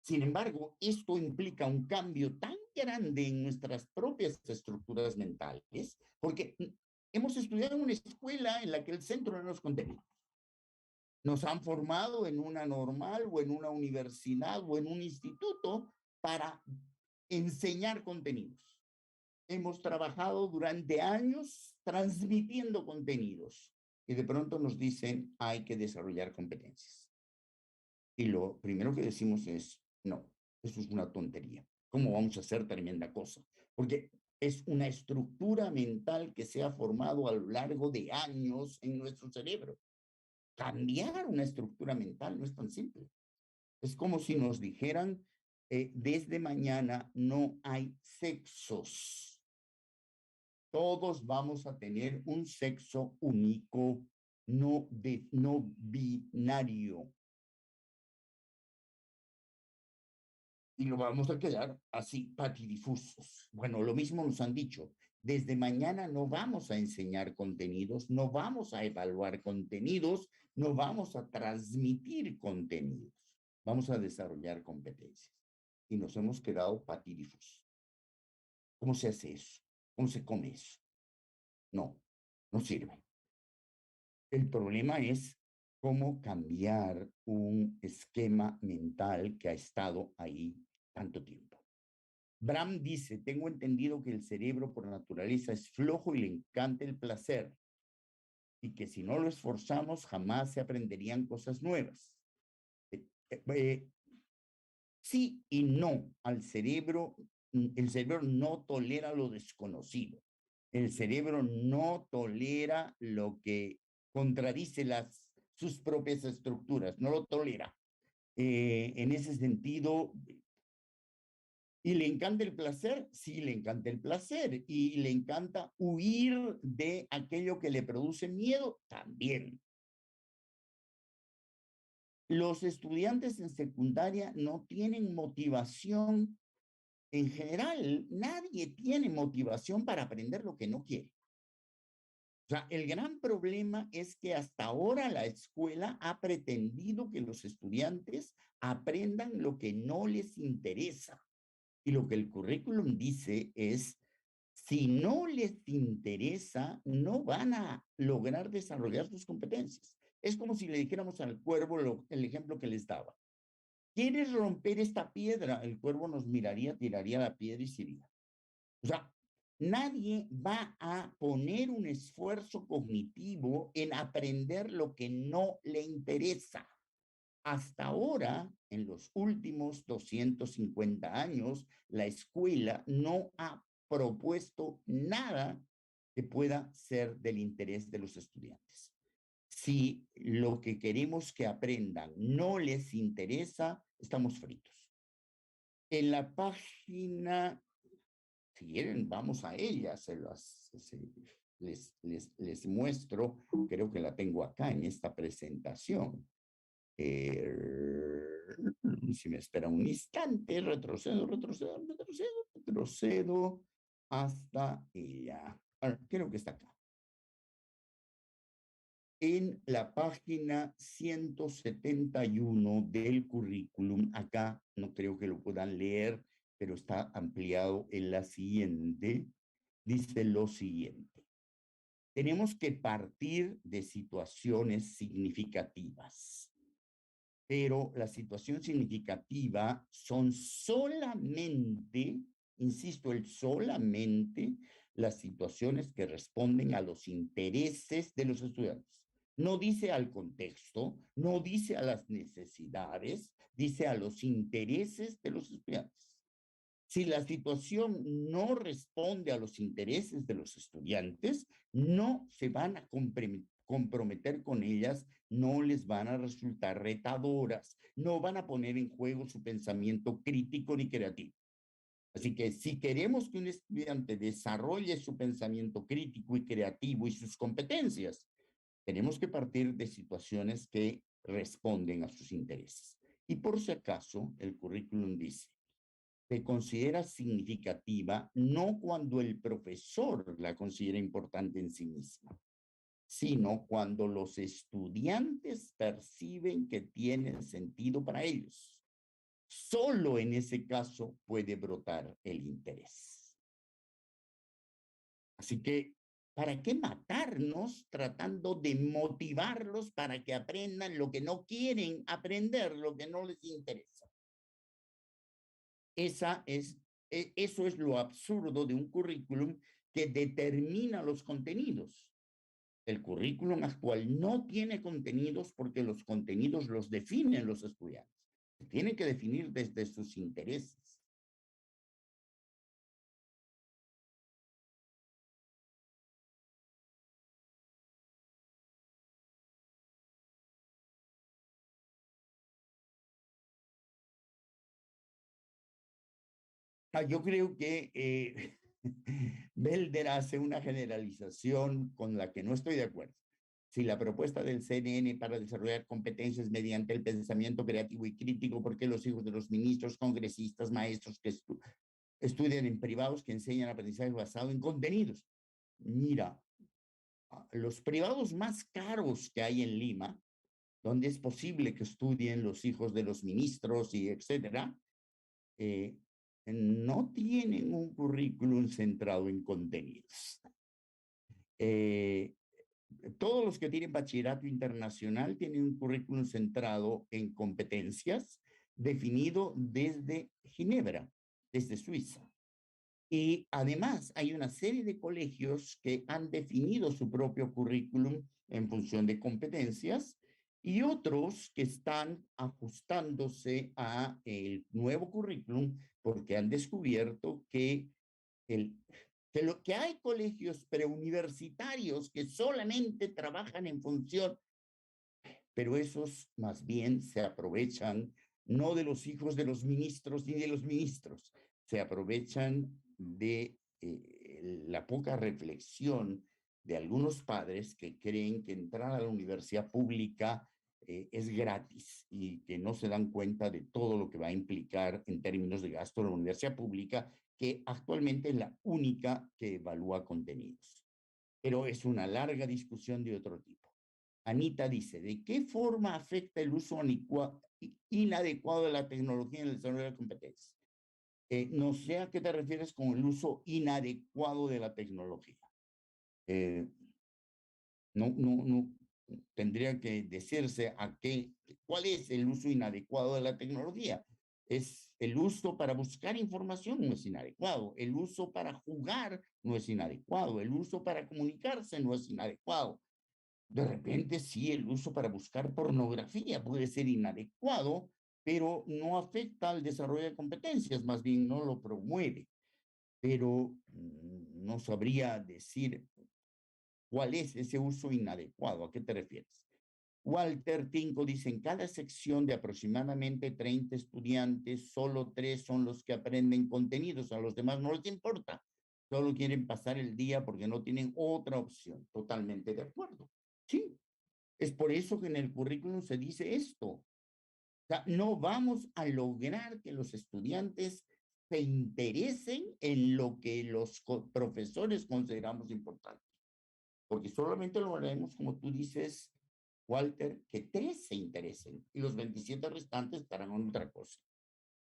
Sin embargo, esto implica un cambio tan grande en nuestras propias estructuras mentales, porque hemos estudiado en una escuela en la que el centro eran los contenidos. Nos han formado en una normal o en una universidad o en un instituto para enseñar contenidos. Hemos trabajado durante años transmitiendo contenidos y de pronto nos dicen hay que desarrollar competencias. Y lo primero que decimos es, no, eso es una tontería. ¿Cómo vamos a hacer tremenda cosa? Porque es una estructura mental que se ha formado a lo largo de años en nuestro cerebro. Cambiar una estructura mental no es tan simple. Es como si nos dijeran, desde mañana no hay sexos. Todos vamos a tener un sexo único, no binario. Y lo vamos a quedar así, patidifusos. Bueno, lo mismo nos han dicho. Desde mañana no vamos a enseñar contenidos, no vamos a evaluar contenidos, no vamos a transmitir contenidos. Vamos a desarrollar competencias. Y nos hemos quedado patidifusos. ¿Cómo se hace eso? ¿Cómo se come eso? No, no sirve. El problema es cómo cambiar un esquema mental que ha estado ahí tanto tiempo. Bram dice, tengo entendido que el cerebro por naturaleza es flojo y le encanta el placer, y que si no lo esforzamos jamás se aprenderían cosas nuevas. Sí y no, el cerebro no tolera lo desconocido. El cerebro no tolera lo que contradice sus propias estructuras, no lo tolera. En ese sentido, ¿y le encanta el placer? Sí, le encanta el placer. ¿Y le encanta huir de aquello que le produce miedo? También. Los estudiantes en secundaria no tienen motivación en general. Nadie tiene motivación para aprender lo que no quiere. O sea, el gran problema es que hasta ahora la escuela ha pretendido que los estudiantes aprendan lo que no les interesa. Y lo que el currículum dice es, si no les interesa, no van a lograr desarrollar sus competencias. Es como si le dijéramos al cuervo el ejemplo que les daba. ¿Quieres romper esta piedra? El cuervo nos miraría, tiraría la piedra y se iría. O sea, nadie va a poner un esfuerzo cognitivo en aprender lo que no le interesa. Hasta ahora, en los últimos 250 años, la escuela no ha propuesto nada que pueda ser del interés de los estudiantes. Si lo que queremos que aprendan no les interesa, estamos fritos. En la página, si quieren, vamos a ella, les muestro, creo que la tengo acá en esta presentación. Si me espera un instante, retrocedo hasta ella. Creo que está acá. En la página 171 del currículum, acá no creo que lo puedan leer, pero está ampliado en la siguiente, dice lo siguiente. Tenemos que partir de situaciones significativas, pero la situación significativa son solamente, insisto, solamente las situaciones que responden a los intereses de los estudiantes. No dice al contexto, no dice a las necesidades, dice a los intereses de los estudiantes. Si la situación no responde a los intereses de los estudiantes, no se van a comprometer con ellas, no les van a resultar retadoras, no van a poner en juego su pensamiento crítico ni creativo. Así que si queremos que un estudiante desarrolle su pensamiento crítico y creativo y sus competencias, tenemos que partir de situaciones que responden a sus intereses. Y por si acaso, el currículum dice, se considera significativa no cuando el profesor la considera importante en sí misma, sino cuando los estudiantes perciben que tiene sentido para ellos. Solo en ese caso puede brotar el interés. Así que, ¿para qué matarnos tratando de motivarlos para que aprendan lo que no quieren aprender, lo que no les interesa? Eso es lo absurdo de un currículum que determina los contenidos. El currículum actual no tiene contenidos porque los contenidos los definen los estudiantes. Tienen que definir desde sus intereses. Yo creo que Belder hace una generalización con la que no estoy de acuerdo. Si la propuesta del CNN para desarrollar competencias mediante el pensamiento creativo y crítico, ¿por qué los hijos de los ministros, congresistas, maestros que estudian en privados que enseñan aprendizaje basado en contenidos? Mira, los privados más caros que hay en Lima, donde es posible que estudien los hijos de los ministros y etcétera, no tienen un currículum centrado en contenidos. Todos los que tienen bachillerato internacional tienen un currículum centrado en competencias definido desde Ginebra, desde Suiza. Y además hay una serie de colegios que han definido su propio currículum en función de competencias y otros que están ajustándose a el nuevo currículum porque han descubierto que que hay colegios preuniversitarios que solamente trabajan en función, pero esos más bien se aprovechan no de los hijos de los ministros ni de los ministros, se aprovechan de la poca reflexión de algunos padres que creen que entrar a la universidad pública es gratis y que no se dan cuenta de todo lo que va a implicar en términos de gasto de la universidad pública, que actualmente es la única que evalúa contenidos. Pero es una larga discusión de otro tipo. Anita dice, ¿de qué forma afecta el uso inadecuado de la tecnología en el desarrollo de la competencia? No sé a qué te refieres con el uso inadecuado de la tecnología. No tendría que decirse cuál es el uso inadecuado de la tecnología. Es el uso para buscar información no es inadecuado, el uso para jugar no es inadecuado, el uso para comunicarse no es inadecuado. De repente sí, el uso para buscar pornografía puede ser inadecuado, pero no afecta al desarrollo de competencias, más bien no lo promueve. Pero no sabría decir cuál es ese uso inadecuado. ¿A qué te refieres? Walter Tinko dice, en cada sección de aproximadamente 30 estudiantes, solo 3 son los que aprenden contenidos, a los demás no les importa. Solo quieren pasar el día porque no tienen otra opción. Totalmente de acuerdo. Sí, es por eso que en el currículum se dice esto. O sea, no vamos a lograr que los estudiantes se interesen en lo que los profesores consideramos importante. Porque solamente lo haremos, como tú dices, Walter, que 3 se interesen y los 27 restantes estarán en otra cosa.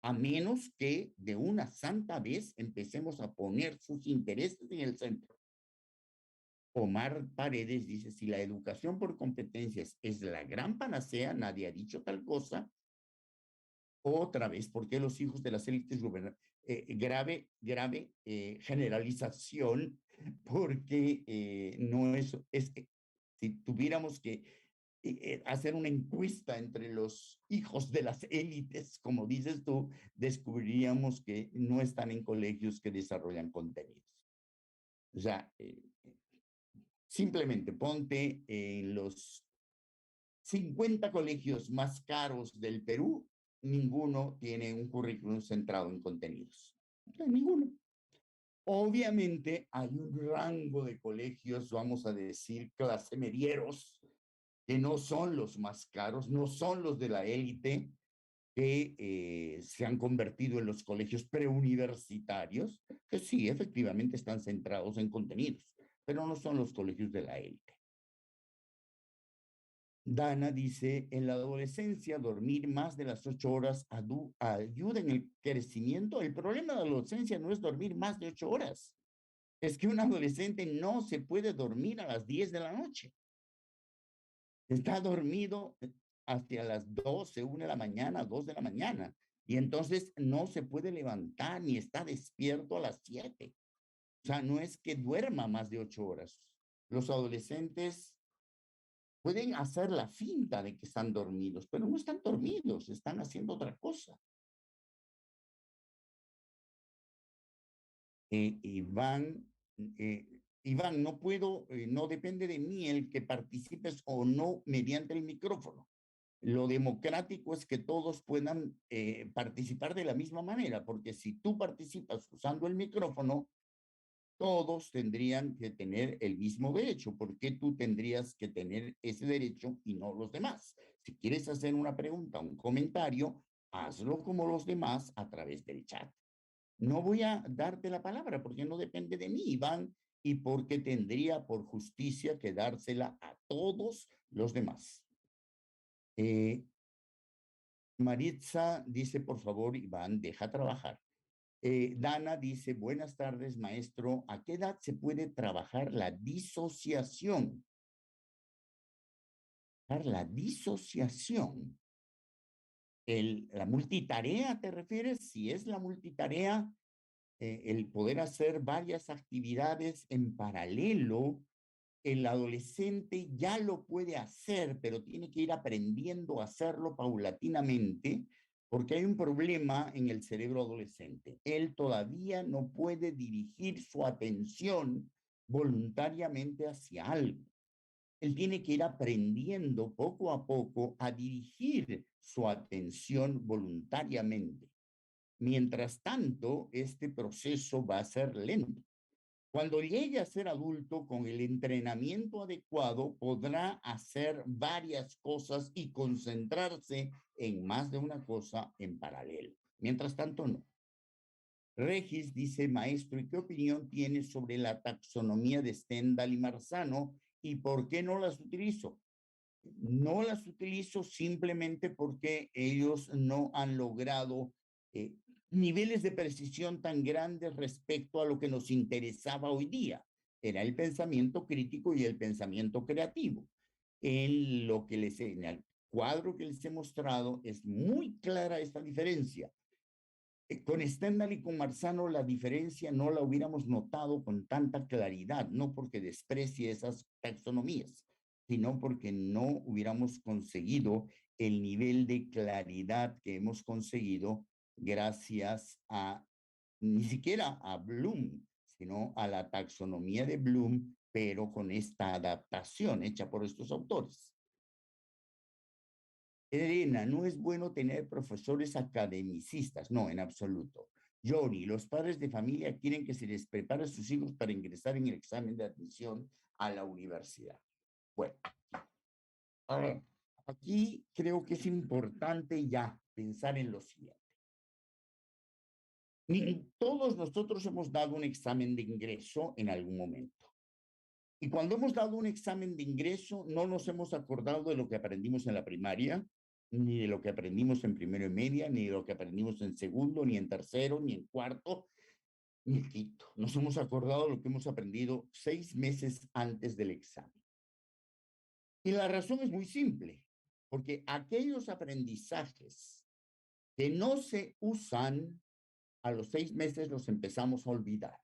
A menos que de una santa vez empecemos a poner sus intereses en el centro. Omar Paredes dice, si la educación por competencias es la gran panacea, nadie ha dicho tal cosa. Otra vez, ¿por qué los hijos de las élites grave generalización? Porque no es que si tuviéramos que hacer una encuesta entre los hijos de las élites, como dices tú, descubriríamos que no están en colegios que desarrollan contenidos. O sea, simplemente ponte en los 50 colegios más caros del Perú, ninguno tiene un currículum centrado en contenidos. Ninguno. Obviamente hay un rango de colegios, vamos a decir, clase medieros, que no son los más caros, no son los de la élite, que se han convertido en los colegios preuniversitarios, que sí, efectivamente están centrados en contenidos, pero no son los colegios de la élite. Dana dice, en la adolescencia dormir más de las 8 horas ayuda en el crecimiento. El problema de la adolescencia no es dormir más de 8 horas. Es que un adolescente no se puede dormir a las 10 de la noche. Está dormido hacia las 12, 1 de la mañana, 2 de la mañana. Y entonces no se puede levantar ni está despierto a las 7. O sea, no es que duerma más de 8 horas. Los adolescentes pueden hacer la finta de que están dormidos, pero no están dormidos, están haciendo otra cosa. Iván, no puedo, no depende de mí el que participes o no mediante el micrófono. Lo democrático es que todos puedan participar de la misma manera, porque si tú participas usando el micrófono, todos tendrían que tener el mismo derecho. ¿Por qué tú tendrías que tener ese derecho y no los demás? Si quieres hacer una pregunta, un comentario, hazlo como los demás a través del chat. No voy a darte la palabra porque no depende de mí, Iván, y porque tendría por justicia que dársela a todos los demás. Maritza dice, por favor, Iván, deja trabajar. Dana dice, buenas tardes, maestro. ¿A qué edad se puede trabajar la disociación? La disociación. La multitarea, ¿te refieres? Si es la multitarea, el poder hacer varias actividades en paralelo, el adolescente ya lo puede hacer, pero tiene que ir aprendiendo a hacerlo paulatinamente, porque hay un problema en el cerebro adolescente. Él todavía no puede dirigir su atención voluntariamente hacia algo. Él tiene que ir aprendiendo poco a poco a dirigir su atención voluntariamente. Mientras tanto, este proceso va a ser lento. Cuando llegue a ser adulto, con el entrenamiento adecuado, podrá hacer varias cosas y concentrarse en más de una cosa en paralelo. Mientras tanto, no. Regis dice, maestro, ¿y qué opinión tiene sobre la taxonomía de Stendhal y Marzano y por qué no las utilizo? No las utilizo simplemente porque ellos no han logrado eh, niveles de precisión tan grandes respecto a lo que nos interesaba hoy día. Era el pensamiento crítico y el pensamiento creativo. En el cuadro que les he mostrado es muy clara esta diferencia. Con Stendhal y con Marzano la diferencia no la hubiéramos notado con tanta claridad, no porque desprecie esas taxonomías, sino porque no hubiéramos conseguido el nivel de claridad que hemos conseguido gracias a, ni siquiera a Bloom, sino a la taxonomía de Bloom, pero con esta adaptación hecha por estos autores. Elena, no es bueno tener profesores academicistas, no, en absoluto. Johnny, los padres de familia quieren que se les prepare a sus hijos para ingresar en el examen de admisión a la universidad. Bueno, a ver, aquí creo que es importante ya pensar en lo siguiente. Todos nosotros hemos dado un examen de ingreso en algún momento. Y cuando hemos dado un examen de ingreso, no nos hemos acordado de lo que aprendimos en la primaria, ni de lo que aprendimos en primero y media, ni de lo que aprendimos en segundo, ni en tercero, ni en cuarto, ni en quinto. Nos hemos acordado de lo que hemos aprendido 6 meses antes del examen. Y la razón es muy simple, porque aquellos aprendizajes que no se usan, a los 6 meses los empezamos a olvidar.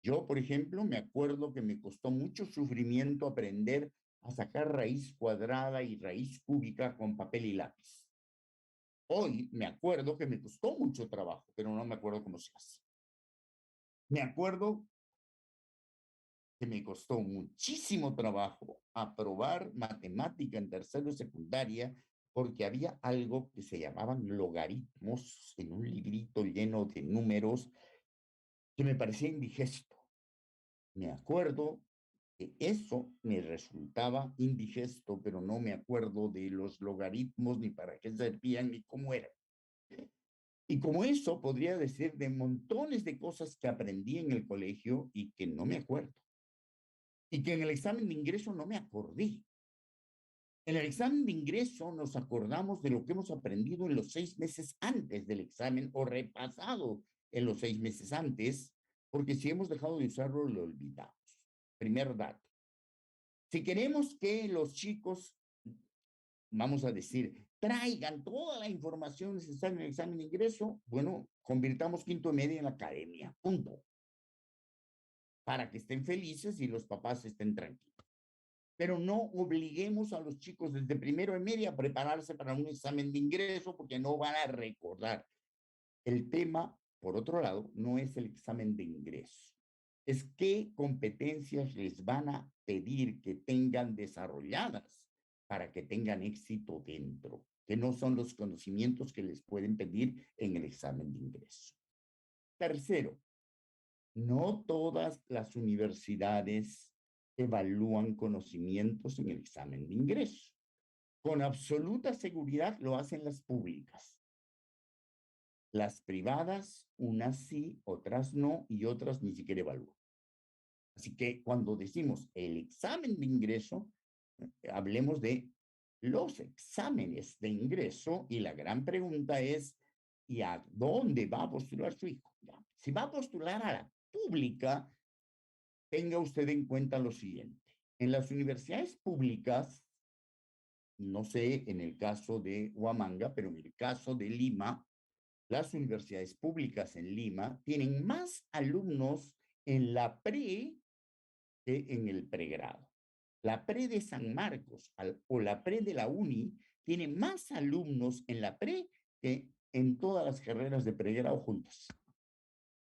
Yo, por ejemplo, me acuerdo que me costó mucho sufrimiento aprender a sacar raíz cuadrada y raíz cúbica con papel y lápiz. Hoy me acuerdo que me costó mucho trabajo, pero no me acuerdo cómo se hace. Me acuerdo que me costó muchísimo trabajo aprobar matemática en tercero y secundaria porque había algo que se llamaban logaritmos en un librito lleno de números que me parecía indigesto. Me acuerdo que eso me resultaba indigesto, pero no me acuerdo de los logaritmos, ni para qué servían, ni cómo eran. Y como eso, podría decir de montones de cosas que aprendí en el colegio y que no me acuerdo. Y que en el examen de ingreso no me acordé. En el examen de ingreso nos acordamos de lo que hemos aprendido en los 6 meses antes del examen o repasado en los 6 meses antes, porque si hemos dejado de usarlo, lo olvidamos. Primer dato. Si queremos que los chicos, vamos a decir, traigan toda la información necesaria en el examen de ingreso, bueno, convirtamos quinto y media en la academia, punto. Para que estén felices y los papás estén tranquilos. Pero no obliguemos a los chicos desde primero y media a prepararse para un examen de ingreso porque no van a recordar. El tema, por otro lado, no es el examen de ingreso. Es qué competencias les van a pedir que tengan desarrolladas para que tengan éxito dentro, que no son los conocimientos que les pueden pedir en el examen de ingreso. Tercero, no todas las universidades evalúan conocimientos en el examen de ingreso. Con absoluta seguridad lo hacen las públicas. Las privadas, unas sí, otras no, y otras ni siquiera evalúan. Así que cuando decimos el examen de ingreso, hablemos de los exámenes de ingreso y la gran pregunta es, ¿y a dónde va a postular su hijo? ¿Ya? Si va a postular a la pública, tenga usted en cuenta lo siguiente. En las universidades públicas, no sé en el caso de Huamanga, pero en el caso de Lima, las universidades públicas en Lima tienen más alumnos en la pre que en el pregrado. La pre de San Marcos o la pre de la UNI tiene más alumnos en la pre que en todas las carreras de pregrado juntas.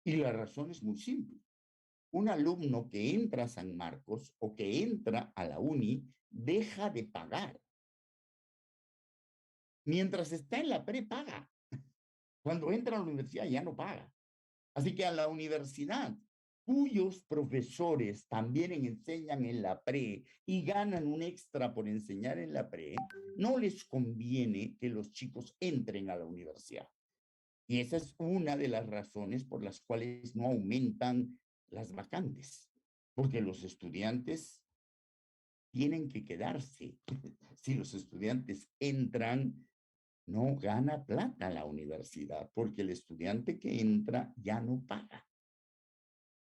Y la razón es muy simple. Un alumno que entra a San Marcos o que entra a la UNI deja de pagar. Mientras está en la pre, paga. Cuando entra a la universidad ya no paga. Así que a la universidad cuyos profesores también enseñan en la pre y ganan un extra por enseñar en la pre, no les conviene que los chicos entren a la universidad. Y esa es una de las razones por las cuales no aumentan las vacantes, porque los estudiantes tienen que quedarse. Si los estudiantes entran, no gana plata la universidad, porque el estudiante que entra ya no paga.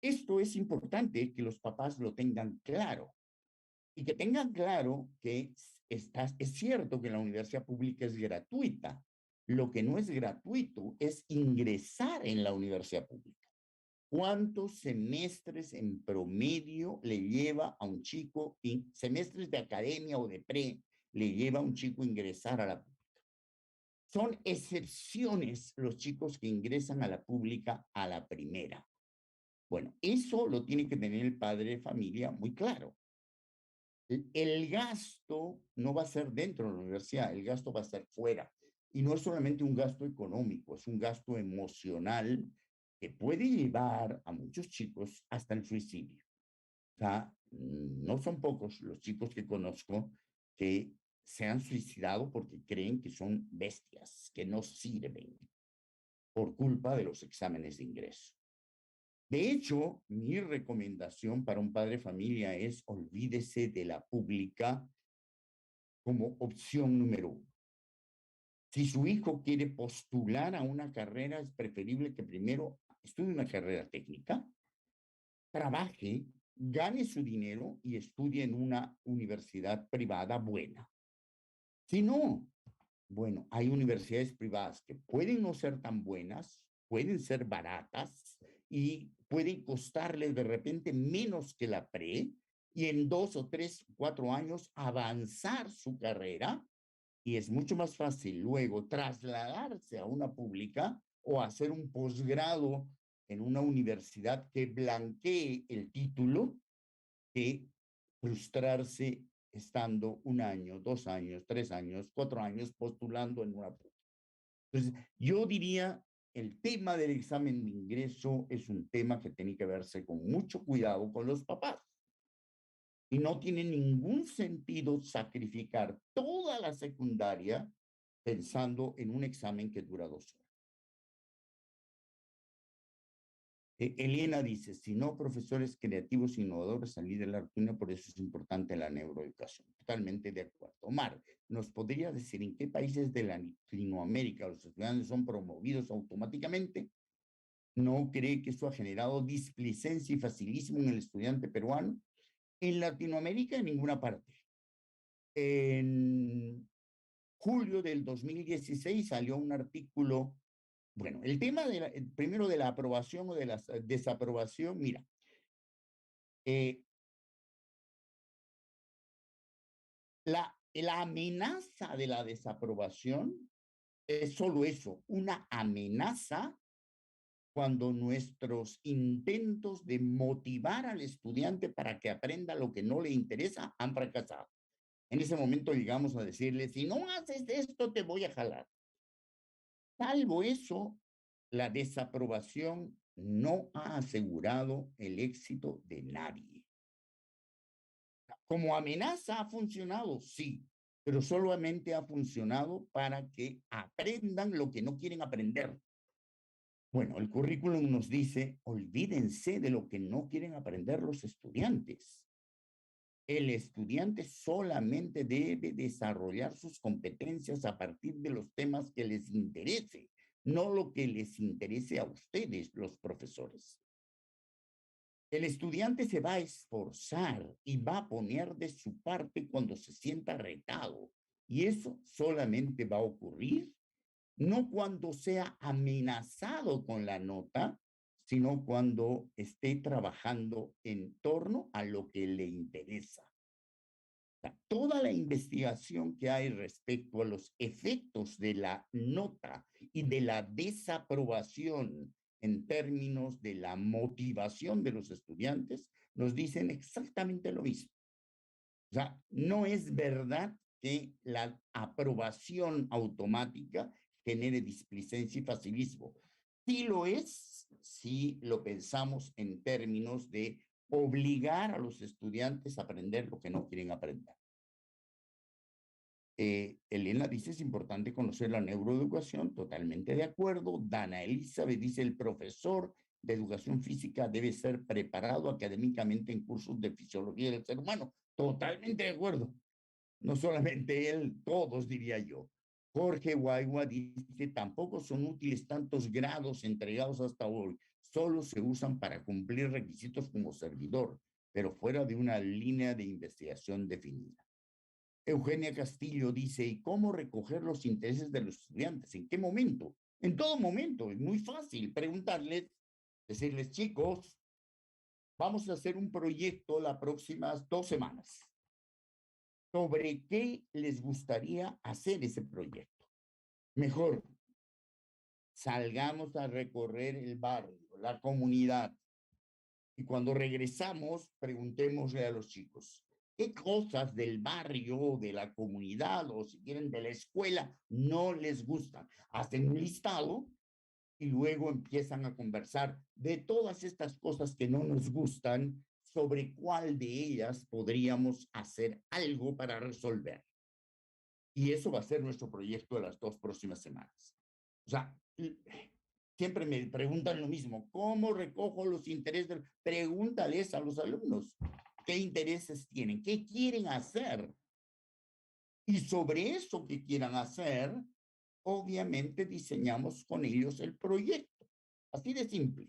Esto es importante que los papás lo tengan claro y que tengan claro que es cierto que la universidad pública es gratuita. Lo que no es gratuito es ingresar en la universidad pública. ¿Cuántos semestres en promedio le lleva a un chico, semestres de academia o de pre, le lleva a un chico ingresar a la pública? Son excepciones los chicos que ingresan a la pública a la primera. Bueno, eso lo tiene que tener el padre de familia muy claro. El gasto no va a ser dentro de la universidad, el gasto va a ser fuera. Y no es solamente un gasto económico, es un gasto emocional que puede llevar a muchos chicos hasta el suicidio. O sea, no son pocos los chicos que conozco que se han suicidado porque creen que son bestias, que no sirven por culpa de los exámenes de ingreso. De hecho, mi recomendación para un padre de familia es olvídese de la pública como opción número uno. Si su hijo quiere postular a una carrera, es preferible que primero estudie una carrera técnica, trabaje, gane su dinero y estudie en una universidad privada buena. Si no, bueno, hay universidades privadas que pueden no ser tan buenas, pueden ser baratas y pueden costarles de repente menos que la pre y en 2 o 3, 4 años avanzar su carrera y es mucho más fácil luego trasladarse a una pública o hacer un posgrado en una universidad que blanquee el título que frustrarse estando 1 año, 2 años, 3 años, 4 años postulando en una pública. Entonces, yo diría, el tema del examen de ingreso es un tema que tiene que verse con mucho cuidado con los papás. Y no tiene ningún sentido sacrificar toda la secundaria pensando en un examen que dura 2 horas. Elena dice, si no, profesores creativos, innovadores, salir de la rutina, por eso es importante la neuroeducación. Totalmente de acuerdo. Omar, ¿nos podría decir en qué países de Latinoamérica los estudiantes son promovidos automáticamente? ¿No cree que eso ha generado displicencia y facilismo en el estudiante peruano? En Latinoamérica, en ninguna parte. En julio del 2016 salió un artículo. Bueno, el tema primero de la aprobación o de la desaprobación, mira, la amenaza de la desaprobación es solo eso, una amenaza cuando nuestros intentos de motivar al estudiante para que aprenda lo que no le interesa han fracasado. En ese momento llegamos a decirle, si no haces esto, te voy a jalar. Salvo eso, la desaprobación no ha asegurado el éxito de nadie. Como amenaza ha funcionado, sí, pero solamente ha funcionado para que aprendan lo que no quieren aprender. Bueno, el currículum nos dice, olvídense de lo que no quieren aprender los estudiantes. El estudiante solamente debe desarrollar sus competencias a partir de los temas que les interese, no lo que les interese a ustedes, los profesores. El estudiante se va a esforzar y va a poner de su parte cuando se sienta retado. Y eso solamente va a ocurrir no cuando sea amenazado con la nota, sino cuando esté trabajando en torno a lo que le interesa. Toda la investigación que hay respecto a los efectos de la nota y de la desaprobación en términos de la motivación de los estudiantes nos dicen exactamente lo mismo. O sea, no es verdad que la aprobación automática genere displicencia y facilismo. Sí lo es, si lo pensamos en términos de obligar a los estudiantes a aprender lo que no quieren aprender. Elena dice, es importante conocer la neuroeducación, totalmente de acuerdo. Dana Elizabeth dice, el profesor de educación física debe ser preparado académicamente en cursos de fisiología del ser humano. Totalmente de acuerdo. No solamente él, todos diría yo. Jorge Guaigua dice, tampoco son útiles tantos grados entregados hasta hoy, solo se usan para cumplir requisitos como servidor, pero fuera de una línea de investigación definida. Eugenia Castillo dice, ¿y cómo recoger los intereses de los estudiantes? ¿En qué momento? En todo momento, es muy fácil preguntarles, decirles, chicos, vamos a hacer un proyecto las próximas 2 semanas. ¿Sobre qué les gustaría hacer ese proyecto? Mejor, salgamos a recorrer el barrio, la comunidad, y cuando regresamos, preguntémosle a los chicos, ¿qué cosas del barrio, de la comunidad o si quieren de la escuela no les gustan? Hacen un listado y luego empiezan a conversar de todas estas cosas que no nos gustan, sobre cuál de ellas podríamos hacer algo para resolver. Y eso va a ser nuestro proyecto de las 2 próximas semanas. O sea, siempre me preguntan lo mismo, ¿cómo recojo los intereses? Pregúntales a los alumnos qué intereses tienen, qué quieren hacer. Y sobre eso que quieran hacer, obviamente diseñamos con ellos el proyecto. Así de simple.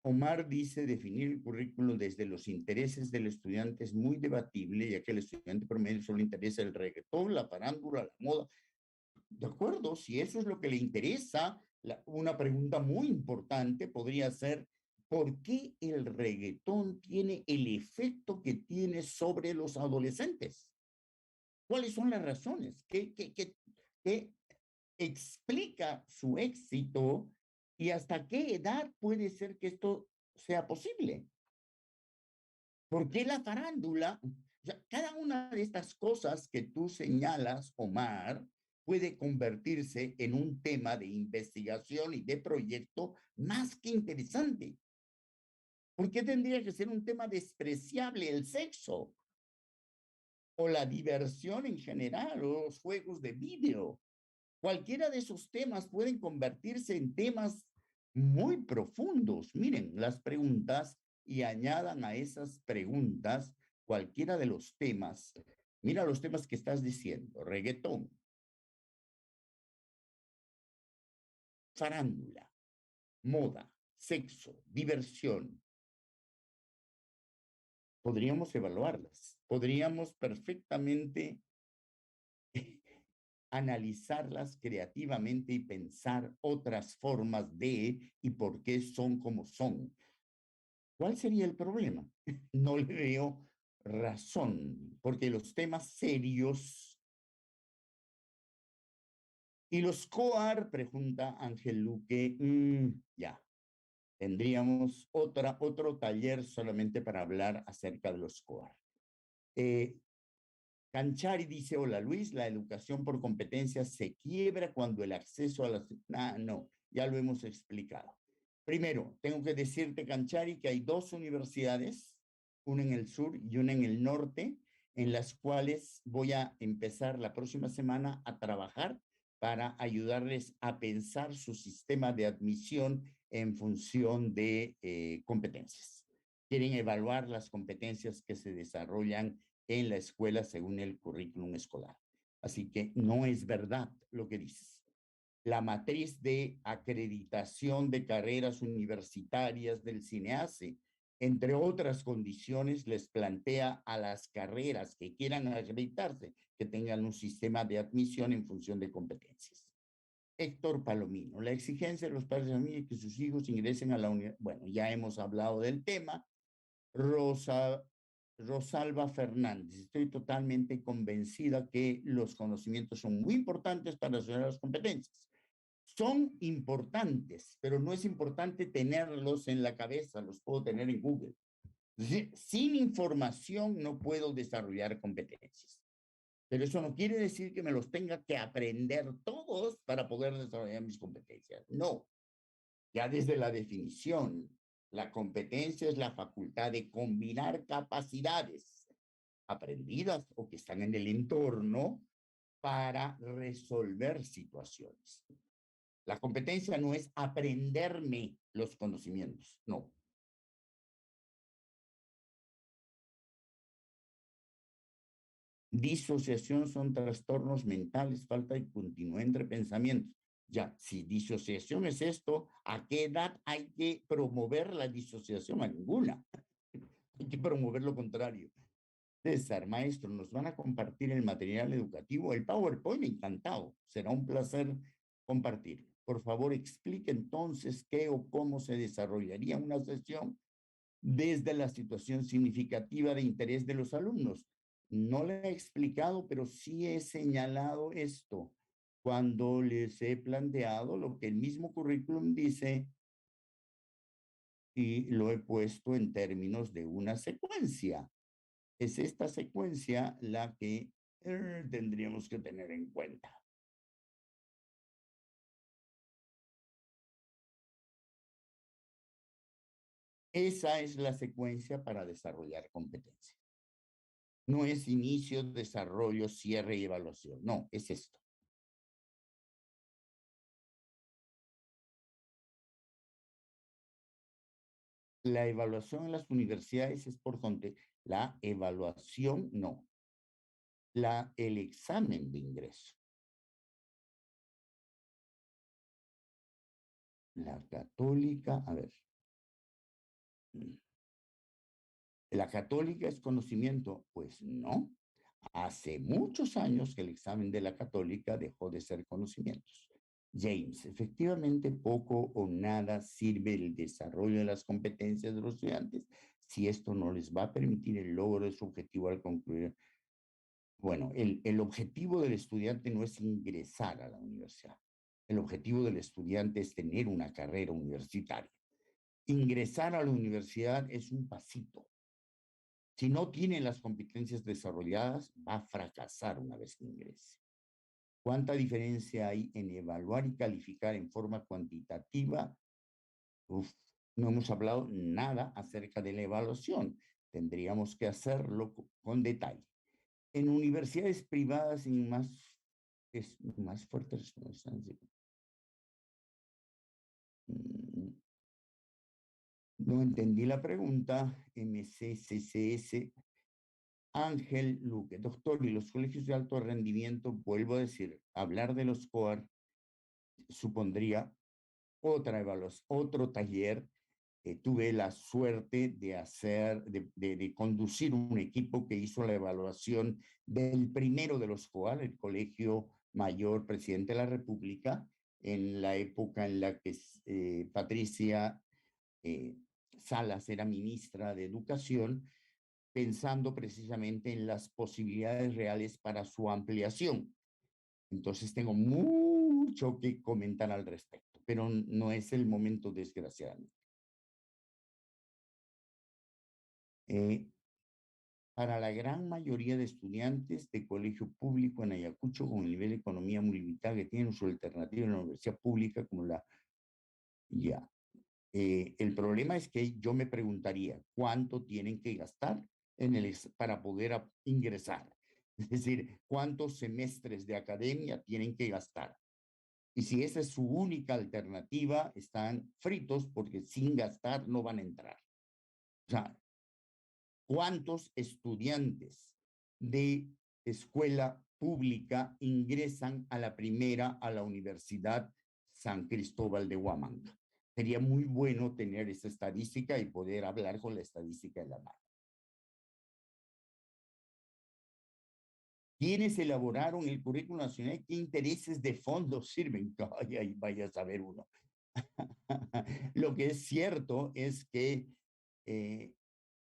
Omar dice definir el currículo desde los intereses del estudiante es muy debatible, ya que el estudiante promedio solo interesa el reggaetón, la farándula, la moda. De acuerdo, si eso es lo que le interesa, una pregunta muy importante podría ser, ¿por qué el reggaetón tiene el efecto que tiene sobre los adolescentes? ¿Cuáles son las razones? ¿Qué explica su éxito y hasta qué edad puede ser que esto sea posible? ¿Por qué la farándula? O sea, cada una de estas cosas que tú señalas, Omar, puede convertirse en un tema de investigación y de proyecto más que interesante. ¿Por qué tendría que ser un tema despreciable el sexo? O la diversión en general, o los juegos de video. Cualquiera de esos temas pueden convertirse en temas muy profundos. Miren las preguntas y añadan a esas preguntas cualquiera de los temas. Mira los temas que estás diciendo: reggaetón, farándula, moda, sexo, diversión. Podríamos evaluarlas, podríamos perfectamente analizarlas creativamente y pensar otras formas de y por qué son como son. ¿Cuál sería el problema? No le veo razón, porque los temas serios y los COAR, pregunta Ángel Luque, ya, tendríamos otro taller solamente para hablar acerca de los COAR. Canchari dice, hola Luis, la educación por competencias se quiebra cuando el acceso a las... no, ya lo hemos explicado. Primero, tengo que decirte, Canchari, que hay 2 universidades, una en el sur y una en el norte, en las cuales voy a empezar la próxima semana a trabajar para ayudarles a pensar su sistema de admisión en función de competencias. Quieren evaluar las competencias que se desarrollan en la escuela según el currículum escolar. Así que no es verdad lo que dices. La matriz de acreditación de carreras universitarias del CINEACE, entre otras condiciones, les plantea a las carreras que quieran acreditarse que tengan un sistema de admisión en función de competencias. Héctor Palomino, la exigencia de los padres de familia que sus hijos ingresen a la universidad. Bueno, ya hemos hablado del tema. Rosalba Fernández, estoy totalmente convencida que los conocimientos son muy importantes para desarrollar las competencias. Son importantes, pero no es importante tenerlos en la cabeza, los puedo tener en Google. Sin información no puedo desarrollar competencias. Pero eso no quiere decir que me los tenga que aprender todos para poder desarrollar mis competencias. No, ya desde la definición, la competencia es la facultad de combinar capacidades aprendidas o que están en el entorno para resolver situaciones. La competencia no es aprenderme los conocimientos, no. Disociación son trastornos mentales, falta de continuidad entre pensamientos. Ya, si disociación es esto, ¿a qué edad hay que promover la disociación? A ninguna. Hay que promover lo contrario. César, maestro, nos van a compartir el material educativo, el PowerPoint, encantado. Será un placer compartir. Por favor, explique entonces qué o cómo se desarrollaría una sesión desde la situación significativa de interés de los alumnos. No le he explicado, pero sí he señalado esto cuando les he planteado lo que el mismo currículum dice y lo he puesto en términos de una secuencia. Es esta secuencia la que tendríamos que tener en cuenta. Esa es la secuencia para desarrollar competencia. No es inicio, desarrollo, cierre y evaluación. No, es esto. La evaluación en las universidades es por donde la evaluación no. El examen de ingreso. La católica, a ver. ¿La católica es conocimiento? Pues no. Hace muchos años que el examen de la católica dejó de ser conocimientos. James, efectivamente poco o nada sirve el desarrollo de las competencias de los estudiantes si esto no les va a permitir el logro de su objetivo al concluir. Bueno, el objetivo del estudiante no es ingresar a la universidad. El objetivo del estudiante es tener una carrera universitaria. Ingresar a la universidad es un pasito. Si no tiene las competencias desarrolladas, va a fracasar una vez que ingrese. ¿Cuánta diferencia hay en evaluar y calificar en forma cuantitativa? Uf, no hemos hablado nada acerca de la evaluación. Tendríamos que hacerlo con detalle. En universidades privadas es más fuerte. No entendí la pregunta. MCCCS. Ángel Luque, doctor, y los colegios de alto rendimiento, vuelvo a decir, hablar de los COAR supondría otra evaluación, otro taller. Tuve la suerte de conducir un equipo que hizo la evaluación del primero de los COAR, el Colegio Mayor Presidente de la República, en la época en la que Patricia Salas era ministra de Educación, pensando precisamente en las posibilidades reales para su ampliación. Entonces tengo mucho que comentar al respecto, pero no es el momento, desgraciadamente. Para la gran mayoría de estudiantes de colegio público en Ayacucho, con el nivel de economía muy limitado que tienen, su alternativa en la universidad pública como la... Ya. El problema es que yo me preguntaría, ¿cuánto tienen que gastar para poder ingresar? Es decir, ¿cuántos semestres de academia tienen que gastar? Y si esa es su única alternativa, están fritos porque sin gastar no van a entrar. O sea, ¿cuántos estudiantes de escuela pública ingresan a la Universidad San Cristóbal de Huamanga? Sería muy bueno tener esa estadística y poder hablar con la estadística de la mano. ¿Quiénes elaboraron el currículo nacional? ¿Qué intereses de fondo sirven? Ay, vaya a saber uno. Lo que es cierto es que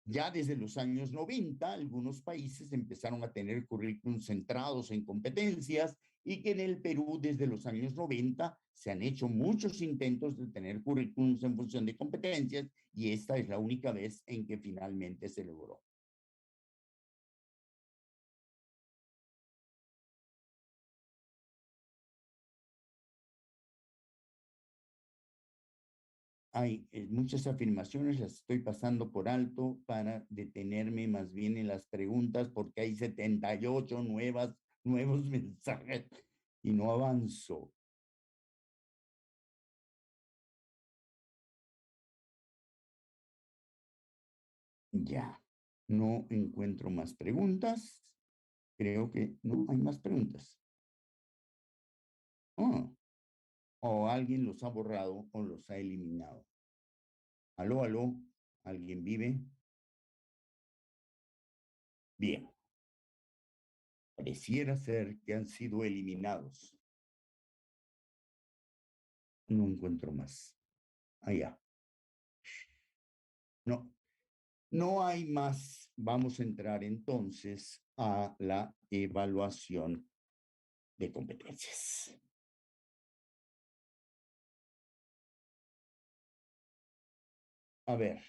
ya desde los años 90, algunos países empezaron a tener currículums centrados en competencias y que en el Perú desde los años 90 se han hecho muchos intentos de tener currículums en función de competencias y esta es la única vez en que finalmente se logró. hay muchas afirmaciones, las estoy pasando por alto para detenerme más bien en las preguntas porque hay 78 nuevos mensajes y no avanzo. Ya, no encuentro más preguntas. Creo que no hay más preguntas. Oh, o alguien los ha borrado o los ha eliminado. Aló, aló, ¿alguien vive? Bien, pareciera ser que han sido eliminados. No encuentro más. Allá. No, no hay más. Vamos a entrar entonces a la evaluación de competencias. A ver,